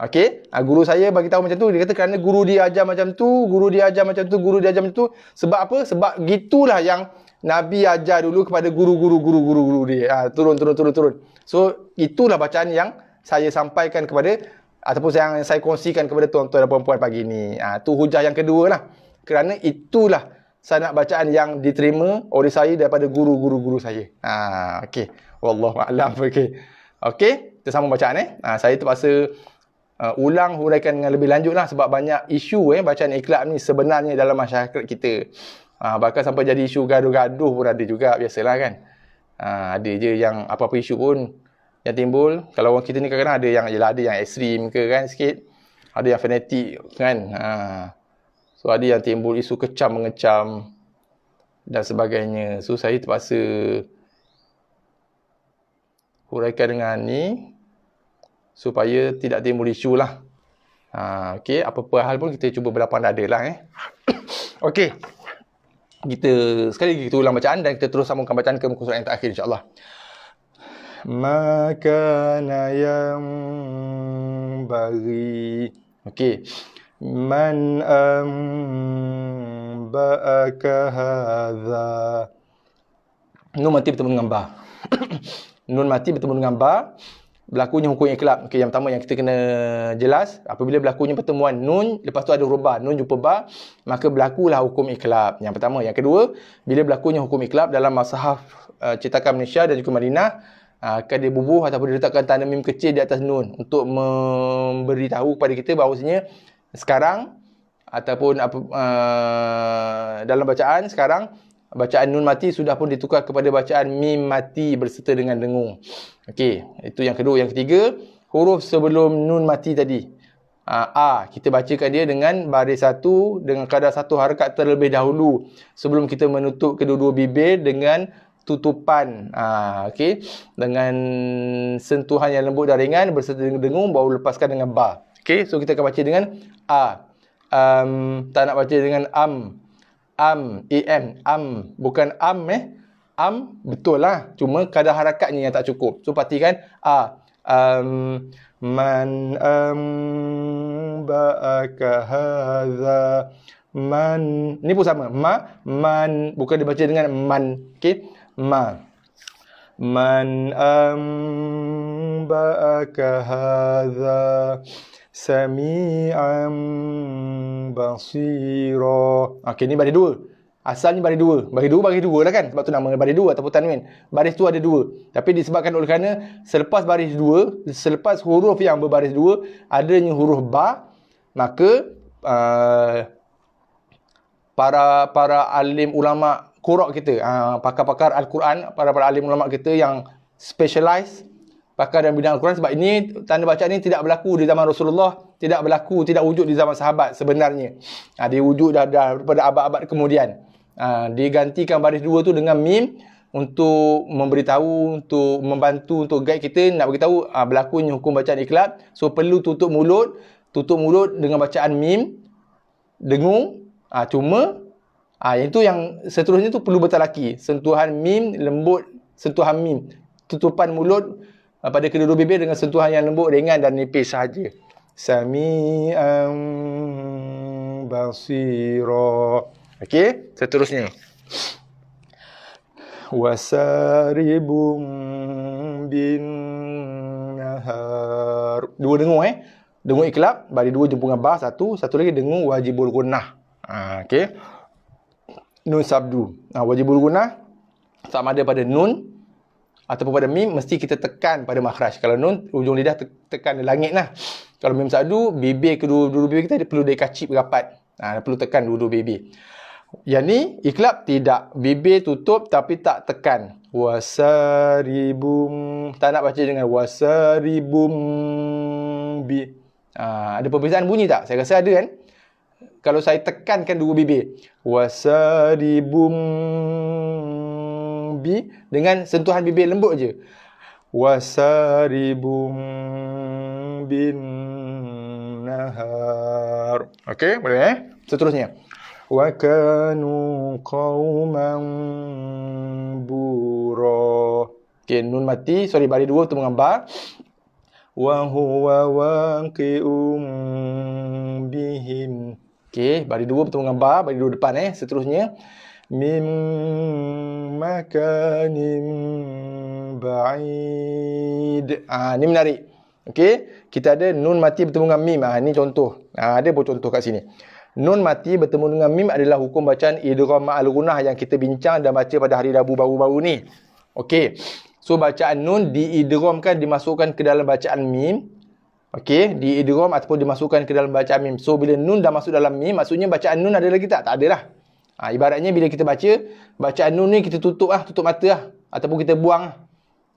Okey, guru saya bagi tahu macam tu. Dia kata kerana guru dia ajar macam tu, guru dia ajar macam tu, guru dia ajar macam tu. Sebab apa? Sebab gitulah yang Nabi ajar dulu kepada guru-guru dia. Turun. So itulah bacaan yang saya sampaikan kepada ataupun yang saya kongsikan kepada tuan-tuan dan puan-puan pagi ni. Tu hujah yang kedua lah. Kerana itulah sanad bacaan yang diterima oleh saya daripada guru-guru saya. Okey. Wallahu a'lam. Okey, kita sambung bacaan saya terpaksa ulang huraikan dengan lebih lanjut lah sebab banyak isu bacaan iklab ni sebenarnya dalam masyarakat kita. Bahkan sampai jadi isu gaduh-gaduh pun ada juga, biasalah kan. Ada je yang apa-apa isu pun yang timbul. Kalau orang kita ni kadang-kadang ada yang ekstrim ke kan sikit. Ada yang fanatik kan. So ada yang timbul isu kecam-mengecam dan sebagainya. So saya terpaksa huraikan dengan ni supaya tidak timbul isu lah. Okey, apa-apa hal pun kita cuba berlapang dada lah Okey. Sekali lagi kita ulang bacaan dan kita terus sambungkan bacaan ke muka surat yang terakhir insya-Allah. Makana yang bagi. Okey. Man ba'aka hadza. Nun mati bertemu dengan ba. Nun mati bertemu dengan ba. Berlakunya hukum iklab. Okey, yang pertama yang kita kena jelas, apabila berlakunya pertemuan nun, lepas tu ada huruf ba, nun jumpa ba, maka berlakulah hukum iklab. Yang pertama. Yang kedua, bila berlakunya hukum iklab dalam mushaf cetakan Malaysia dan juga Madinah, akan dibubuh ataupun diletakkan tanda mim kecil di atas nun untuk memberitahu kepada kita bahawasanya sekarang ataupun dalam bacaan sekarang, bacaan nun mati sudah pun ditukar kepada bacaan mim mati berserta dengan dengung. Okey, itu yang kedua. Yang ketiga, huruf sebelum nun mati tadi. Kita bacakan dia dengan baris satu dengan kadar satu harakat terlebih dahulu sebelum kita menutup kedua-dua bibir dengan tutupan. Okey, dengan sentuhan yang lembut dan ringan berserta dengan dengung, baru lepaskan dengan ba. Okey, so kita akan baca dengan tak nak baca dengan bukan betul lah, cuma kadar harakatnya yang tak cukup. So perhatikan man ba'aka hadza man, ni pun sama, man, bukan dibaca dengan man. Okey, man ba'aka hadza sami'an basira. Okey, ni baris dua. Asalnya baris dua. Baris dua lah kan. Sebab tu nama baris dua ataupun tanwin. Baris tu ada dua. Tapi disebabkan oleh kerana selepas baris dua, selepas huruf yang berbaris dua, adanya huruf ba, maka para alim ulama qura' kita, pakar-pakar Al-Quran, para alim ulama kita yang specialize pakar dalam bidang Al-Quran, sebab ini tanda bacaan ini tidak berlaku di zaman Rasulullah, tidak wujud di zaman sahabat sebenarnya. Dia wujud daripada abad-abad kemudian. Digantikan baris dua tu dengan mim untuk memberitahu, untuk membantu, untuk guide kita, nak beritahu berlakunya hukum bacaan iqlab. So perlu tutup mulut dengan bacaan mim, dengung. Cuma yang itu yang seterusnya tu perlu bertalaki. Sentuhan mim lembut, sentuhan mim, tutupan mulut pada kedua-dua bibir dengan sentuhan yang lembut, ringan dan nipis sahaja. Sami'an basira. Okey, seterusnya. Wasaribum bin nahar. Dua dengung Dengung iqlab, baris dua jumpa dengan ba, satu lagi dengung wajibul gunnah. Okey. Nun sabdu. Wajibul gunnah sama ada pada nun ataupun pada mim, mesti kita tekan pada makhraj. Kalau nun, ujung lidah tekan di langit lah. Kalau mim sabdu, bibir kedua-dua bibir kita perlu dikacip rapat. Perlu tekan dua-dua bibir. Yang ni iqlab tidak, bibir tutup tapi tak tekan. Wasaribum, tak nak baca dengan wasaribum bi. Ada perbezaan bunyi tak? Saya rasa ada kan. Kalau saya tekankan dua bibir, wasaribum bi, dengan sentuhan bibir lembut je, wasaribum bin nahar. Okey, boleh seterusnya. Wa kanu qauman bura. Okey, nun mati, baris dua tu dengan ba. Wa huwa waqi'um bihim. Okey, baris dua bertemu dengan ba, baris dua depan seterusnya. Mim makanim ba'id. Ni menarik. Okey, kita ada nun mati bertemu dengan mim. Ni contoh. Ada pun contoh kat sini. Nun mati bertemu dengan mim adalah hukum bacaan idgham ma'al gunnah yang kita bincang dan baca pada hari Rabu baru-baru ni. Okey. So bacaan nun diidghamkan, dimasukkan ke dalam bacaan mim. Okey, diidgham ataupun dimasukkan ke dalam bacaan mim. So bila nun dah masuk dalam mim, maksudnya bacaan nun ada lagi tak? Tak ada lah. Ibaratnya bila kita baca bacaan nun ni, kita tutup mata ataupun kita buang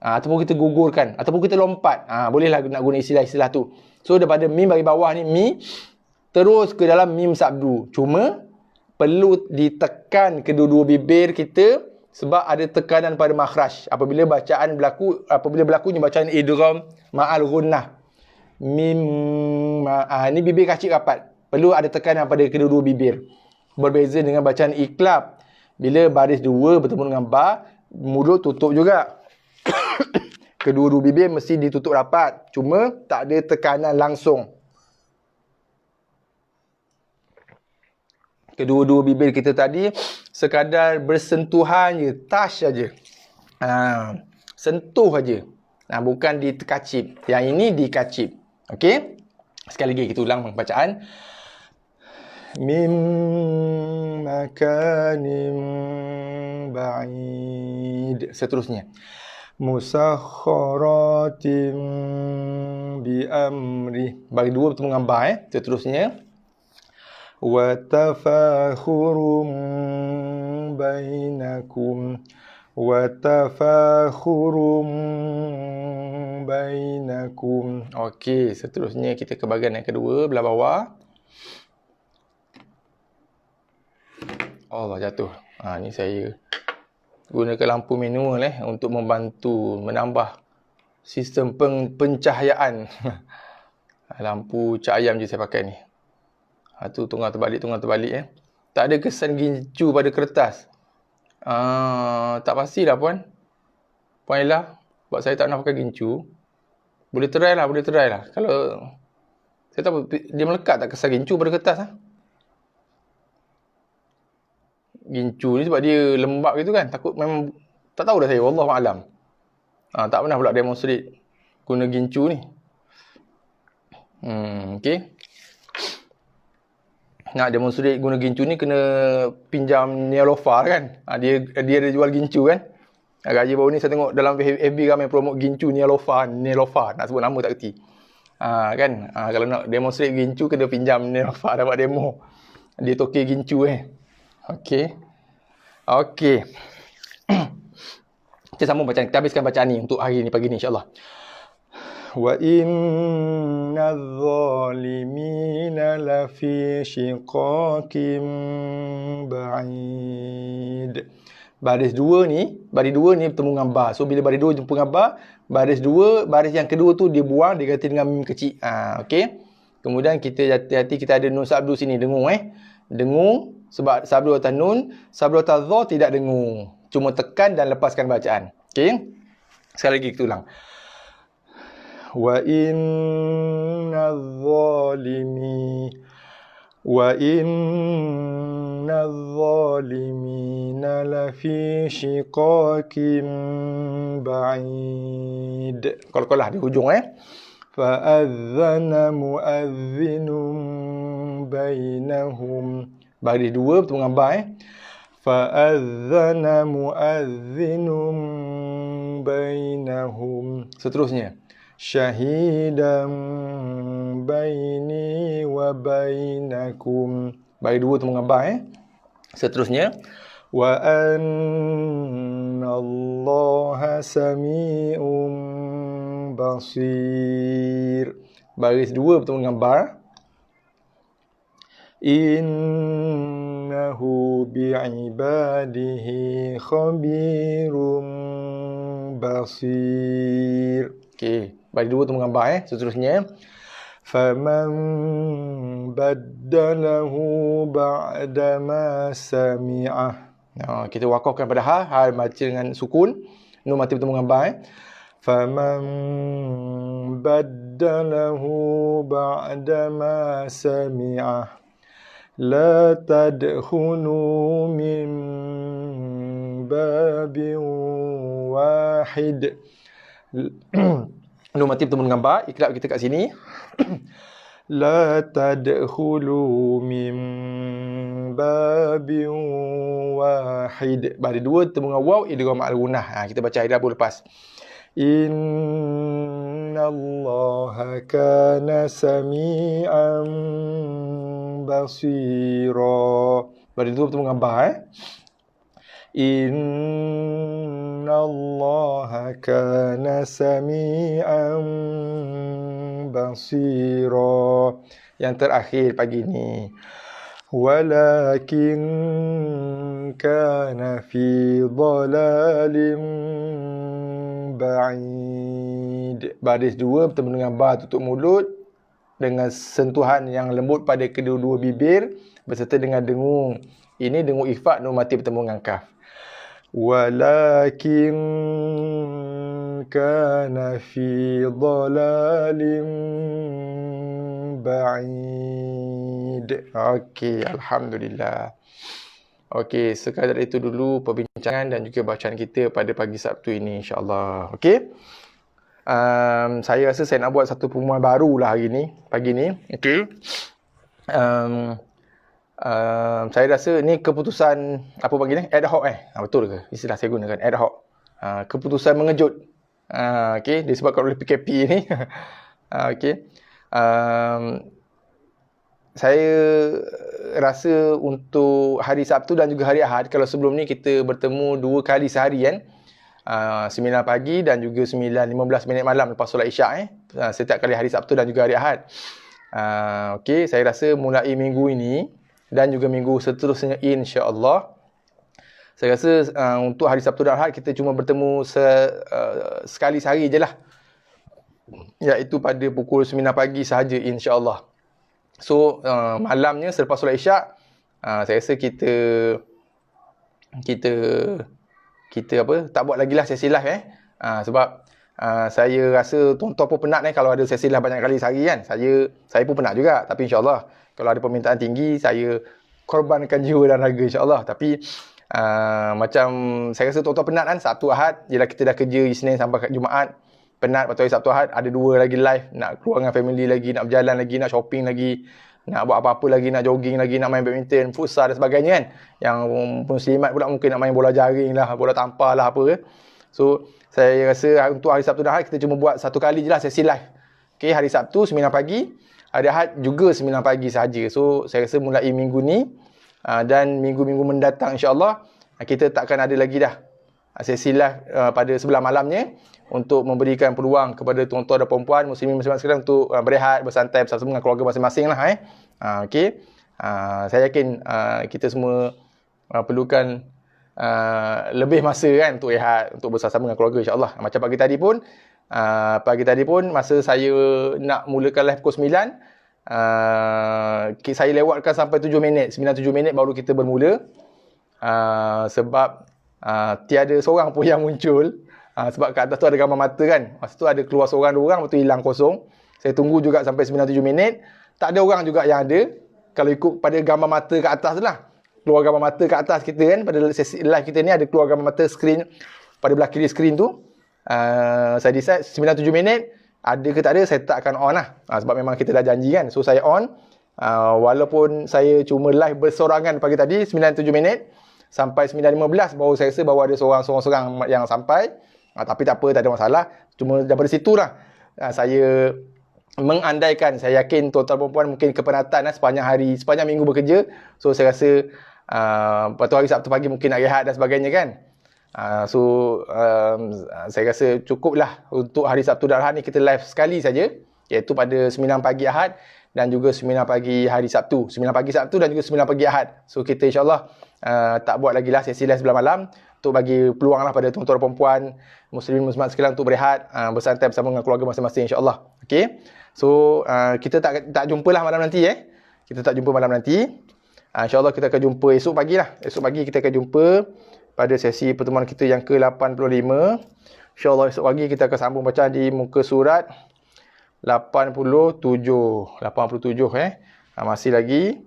ataupun kita gugurkan ataupun kita lompat. Bolehlah nak guna istilah-istilah tu. So daripada mim bagi bawah ni, mi terus ke dalam mim sabdu. Cuma perlu ditekan kedua-dua bibir kita sebab ada tekanan pada makhraj. Apabila berlakunya bacaan idgham ma'al gunnah. Mim ni bibir kacip rapat. Perlu ada tekanan pada kedua-dua bibir. Berbeza dengan bacaan iqlab. Bila baris dua bertemu dengan ba, mulut tutup juga. Kedua-dua bibir mesti ditutup rapat. Cuma tak ada tekanan langsung. Kedua-dua bibir kita tadi sekadar bersentuhan je, touch saja. Sentuh saja. Bukan dikacip. Yang ini dikacip. Okey? Sekali lagi kita ulang bacaan. Mim makanim ba'id. Seterusnya. Musakharatim bi amri. Bagi dua bertemu dengan ba. Seterusnya. Watafakhurum bainakum. Watafakhurum bainakum. Okey, seterusnya kita ke bahagian yang kedua, belah bawah. Allah, jatuh. Ni saya gunakan lampu manual untuk membantu menambah sistem pencahayaan. Lampu cak ayam je saya pakai ni. Tu tunggal terbalik. Tak ada kesan gincu pada kertas. Tak pastilah Puan Ella. Sebab saya tak nak pakai gincu. Boleh try lah. Kalau saya tak tahu, dia melekat tak kesan gincu pada kertas Gincu ni sebab dia lembap gitu kan. Takut memang, tak tahu dah saya. Wallahualam. Tak pernah pula demonstrate guna gincu ni. Okay. Nak demonstrate guna gincu ni kena pinjam Neolofa kan. Dia ada jual gincu kan. Gaya baru ni saya tengok dalam FB ramai promote gincu Neolofa. Nak sebut nama tak kerti. Kan. Kalau nak demonstrate gincu kena pinjam Neolofa dapat demo. Dia toke gincu Okey. Kita sambung bacaan. Kita habiskan bacaan ni untuk hari ni, pagi ni insya-Allah. Wa innadh zalimina lafi shiqaqim ba'id. Baris dua ni bertemu dengan ba. So bila baris dua jumpa dengan ba, baris yang kedua tu dia buang, dia ganti dengan mim kecil. Okey. Kemudian kita hati-hati, kita ada nun sabdu sini, dengung dengung. Sebab sabdu atas nun, sabdu atas dha tidak dengung. Cuma tekan dan lepaskan bacaan. Okey. Sekali lagi kita ulang. Wa innadh zalimina lafi shiqaqim ba'id. Kalau di hujung fa'adhana mu'adhdhinun bainahum. Baris dua bertemu dengan ba fa'adhana mu'adhdhinun bainahum. Seterusnya, syahidan baini wa bainakum. Baris dua bertemu dengan ba Seterusnya, wa annallaha sami'un basir. Baris dua bertemu dengan ba. Innahu bi'ibadihi khabirum basir. Okey, baris dua bertemu dengan ba Seterusnya, faman baddalahu ba'da ma sami'ah. Kita wakafkan pada ha baca dengan sukun, nun mati bertemu dengan ba faman baddalahu ba'da ma sami'ah la tadkhulu min babin wahid. Nun mati bertemu dengan ba, ikrab kita kat sini. La tadkhulu min babin wahid. Baris dua bertemu dengan waw, idgham al-gunnah. Kita baca idgham lepas. Innallaha kana sami'an basira. Baris dua bertemu dengan ba Innallaha kana sami'an basira. Yang terakhir pagi ni, walakin kana fi dhalalin ba'id. Baris dua bertemu dengan ba, tutup mulut dengan sentuhan yang lembut pada kedua-dua bibir berserta dengan dengung. Ini dengung ikhfa, nun mati bertemu dengan kaf. Walakin kana fi dhalalin ba'id. Okey, alhamdulillah. Okey, sekadar itu dulu perbincangan dan juga bacaan kita pada pagi Sabtu ini insya-Allah. Okey. Saya rasa saya nak buat satu pengumuman baru lah hari ni, pagi ni. Okey. Saya rasa ni keputusan apa panggil ni? Ad hoc betul ke istilah saya gunakan? Ad hoc. Keputusan mengejut. Okey, disebabkan oleh PKP ni. Okey. saya rasa untuk hari Sabtu dan juga hari Ahad, kalau sebelum ni kita bertemu 2 kali sehari kan, 9 pagi dan juga 9:15 malam lepas solat Isyak setiap kali hari Sabtu dan juga hari Ahad. Okey, saya rasa mulai minggu ini dan juga minggu seterusnya insya-Allah, saya rasa untuk hari Sabtu dan Ahad kita cuma bertemu sekali sehari je lah, iaitu pada pukul 9 pagi sahaja insya-Allah. So malamnya selepas solat Isyak, saya rasa kita tak buat lagi lah sesi live sebab saya rasa tuan-tuan pun penat kalau ada sesi live banyak kali sehari kan. Saya pun penat juga, tapi insya-Allah kalau ada permintaan tinggi, saya korbankan jiwa dan raga insya-Allah. Tapi macam saya rasa tuan-tuan penat kan, Sabtu Ahad jelah kita dah kerja Isnin sampai Jumaat, penat. Lepas tu hari Sabtu Ahad ada 2 lagi live, nak keluar dengan family lagi, nak berjalan lagi, nak shopping lagi, nak buat apa-apa lagi, nak jogging lagi, nak main badminton, futsal dan sebagainya kan. Yang muslimat pula mungkin nak main bola jaring lah, bola tampar lah apa ke. So saya rasa untuk hari Sabtu dan Ahad kita cuma buat 1 kali je lah sesi live. Okay, hari Sabtu 9 pagi, hari Ahad juga 9 pagi sahaja. So saya rasa mulai minggu ni dan minggu-minggu mendatang insya-Allah kita takkan ada lagi dah sesi live pada sebelah malamnya, untuk memberikan peluang kepada tuan-tuan dan puan-puan muslimin muslimat sekalian untuk berehat, bersantai bersama dengan keluarga masing-masing lah okey. Saya yakin kita semua perlukan lebih masa kan untuk rehat, untuk bersama dengan keluarga insya-Allah. Macam pagi tadi pun masa saya nak mulakan live pukul 9, saya lewatkan sampai 7 minit, 9-7 minit baru kita bermula. Sebab tiada seorang pun yang muncul. Sebab kat atas tu ada gambar mata kan. Masa tu ada keluar seorang 2 orang, lepas tu hilang kosong. Saya tunggu juga sampai 9-7 minit. Tak ada orang juga yang ada. Kalau ikut pada gambar mata kat atas tu lah. Keluar gambar mata kat atas kita kan. Pada sesi live kita ni ada keluar gambar mata screen. Pada belah kiri screen tu. Saya decide 9-7 minit. Ada ke tak ada, saya tak akan on lah. Sebab memang kita dah janji kan. So saya on. Walaupun saya cuma live bersorangan pagi tadi 9-7 minit. Sampai 9.15 baru saya rasa baru ada seorang yang sampai. Tapi tak apa, tak ada masalah. Cuma daripada situlah saya mengandaikan, saya yakin tuan-tuan perempuan mungkin kepenatan sepanjang minggu bekerja. So saya rasa lepas tu hari Sabtu pagi mungkin nak rehat dan sebagainya kan. Saya rasa cukuplah untuk hari Sabtu dan Ahad ni kita live sekali saja, iaitu pada 9 pagi Ahad dan juga 9 pagi hari Sabtu. 9 pagi Sabtu dan juga 9 pagi Ahad. So kita insya-Allah tak buat lagi lah sesi live sebelah malam, untuk bagi peluang lah pada tuan-tuan perempuan muslimin muslimat sekalian untuk berehat, bersantai bersama dengan keluarga masing-masing insya-Allah. Okey. So kita tak jumpalah malam nanti Kita tak jumpa malam nanti. InsyaAllah kita akan jumpa esok pagi lah. Esok pagi kita akan jumpa pada sesi pertemuan kita yang ke-85. InsyaAllah esok pagi kita akan sambung bacaan di muka surat 87. Masih lagi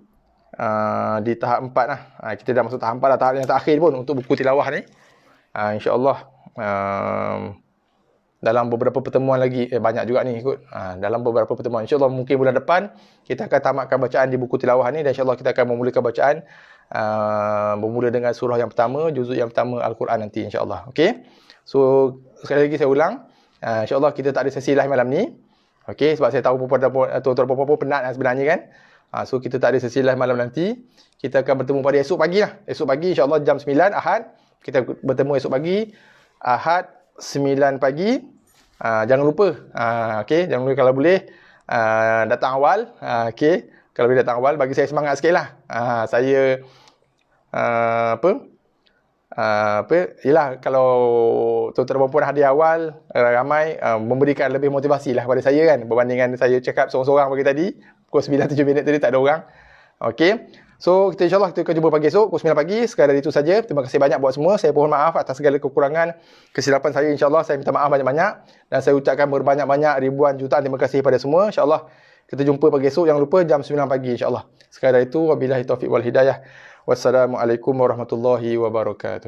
di tahap 4 lah. Kita dah masuk tahap 4 lah, tahap yang terakhir pun untuk buku tilawah ni. InsyaAllah dalam beberapa pertemuan lagi, banyak juga ni ikut. Dalam beberapa pertemuan, insyaAllah mungkin bulan depan kita akan tamatkan bacaan di buku tilawah ni, dan insyaAllah kita akan memulakan bacaan bermula dengan surah yang pertama, juzuk yang pertama Al-Quran nanti insyaAllah. Okay. So sekali lagi saya ulang, insyaAllah kita tak ada sesi live malam ni. Okay, sebab saya tahu tuan-tuan puan-puan penat sebenarnya kan. So kita tak ada sesi live malam nanti. Kita akan bertemu pada esok pagi lah. Esok pagi insyaAllah jam 9 Ahad. Kita bertemu esok pagi Ahad 9 pagi. Jangan lupa okay, jangan lupa kalau boleh datang awal. Okay, kalau boleh datang awal, bagi saya semangat sikit lah. Saya yelah, kalau tuan-tuan perempuan hadir awal ramai, memberikan lebih motivasi lah pada saya kan, berbandingkan saya cakap seorang-seorang pagi tadi pukul 9-7 minit tadi tak ada orang. Okay, so kita insyaAllah kita akan jumpa pagi esok pukul 9 pagi. Sekadar itu saja. Terima kasih banyak buat semua. Saya mohon maaf atas segala kekurangan, kesilapan saya. InsyaAllah saya minta maaf banyak-banyak, dan saya ucapkan berbanyak-banyak ribuan jutaan terima kasih pada semua. InsyaAllah kita jumpa pagi esok, jangan lupa jam 9 pagi insyaAllah. Sekadar itu, wabillahi taufiq wal hidayah. Wassalamualaikum warahmatullahi wabarakatuh.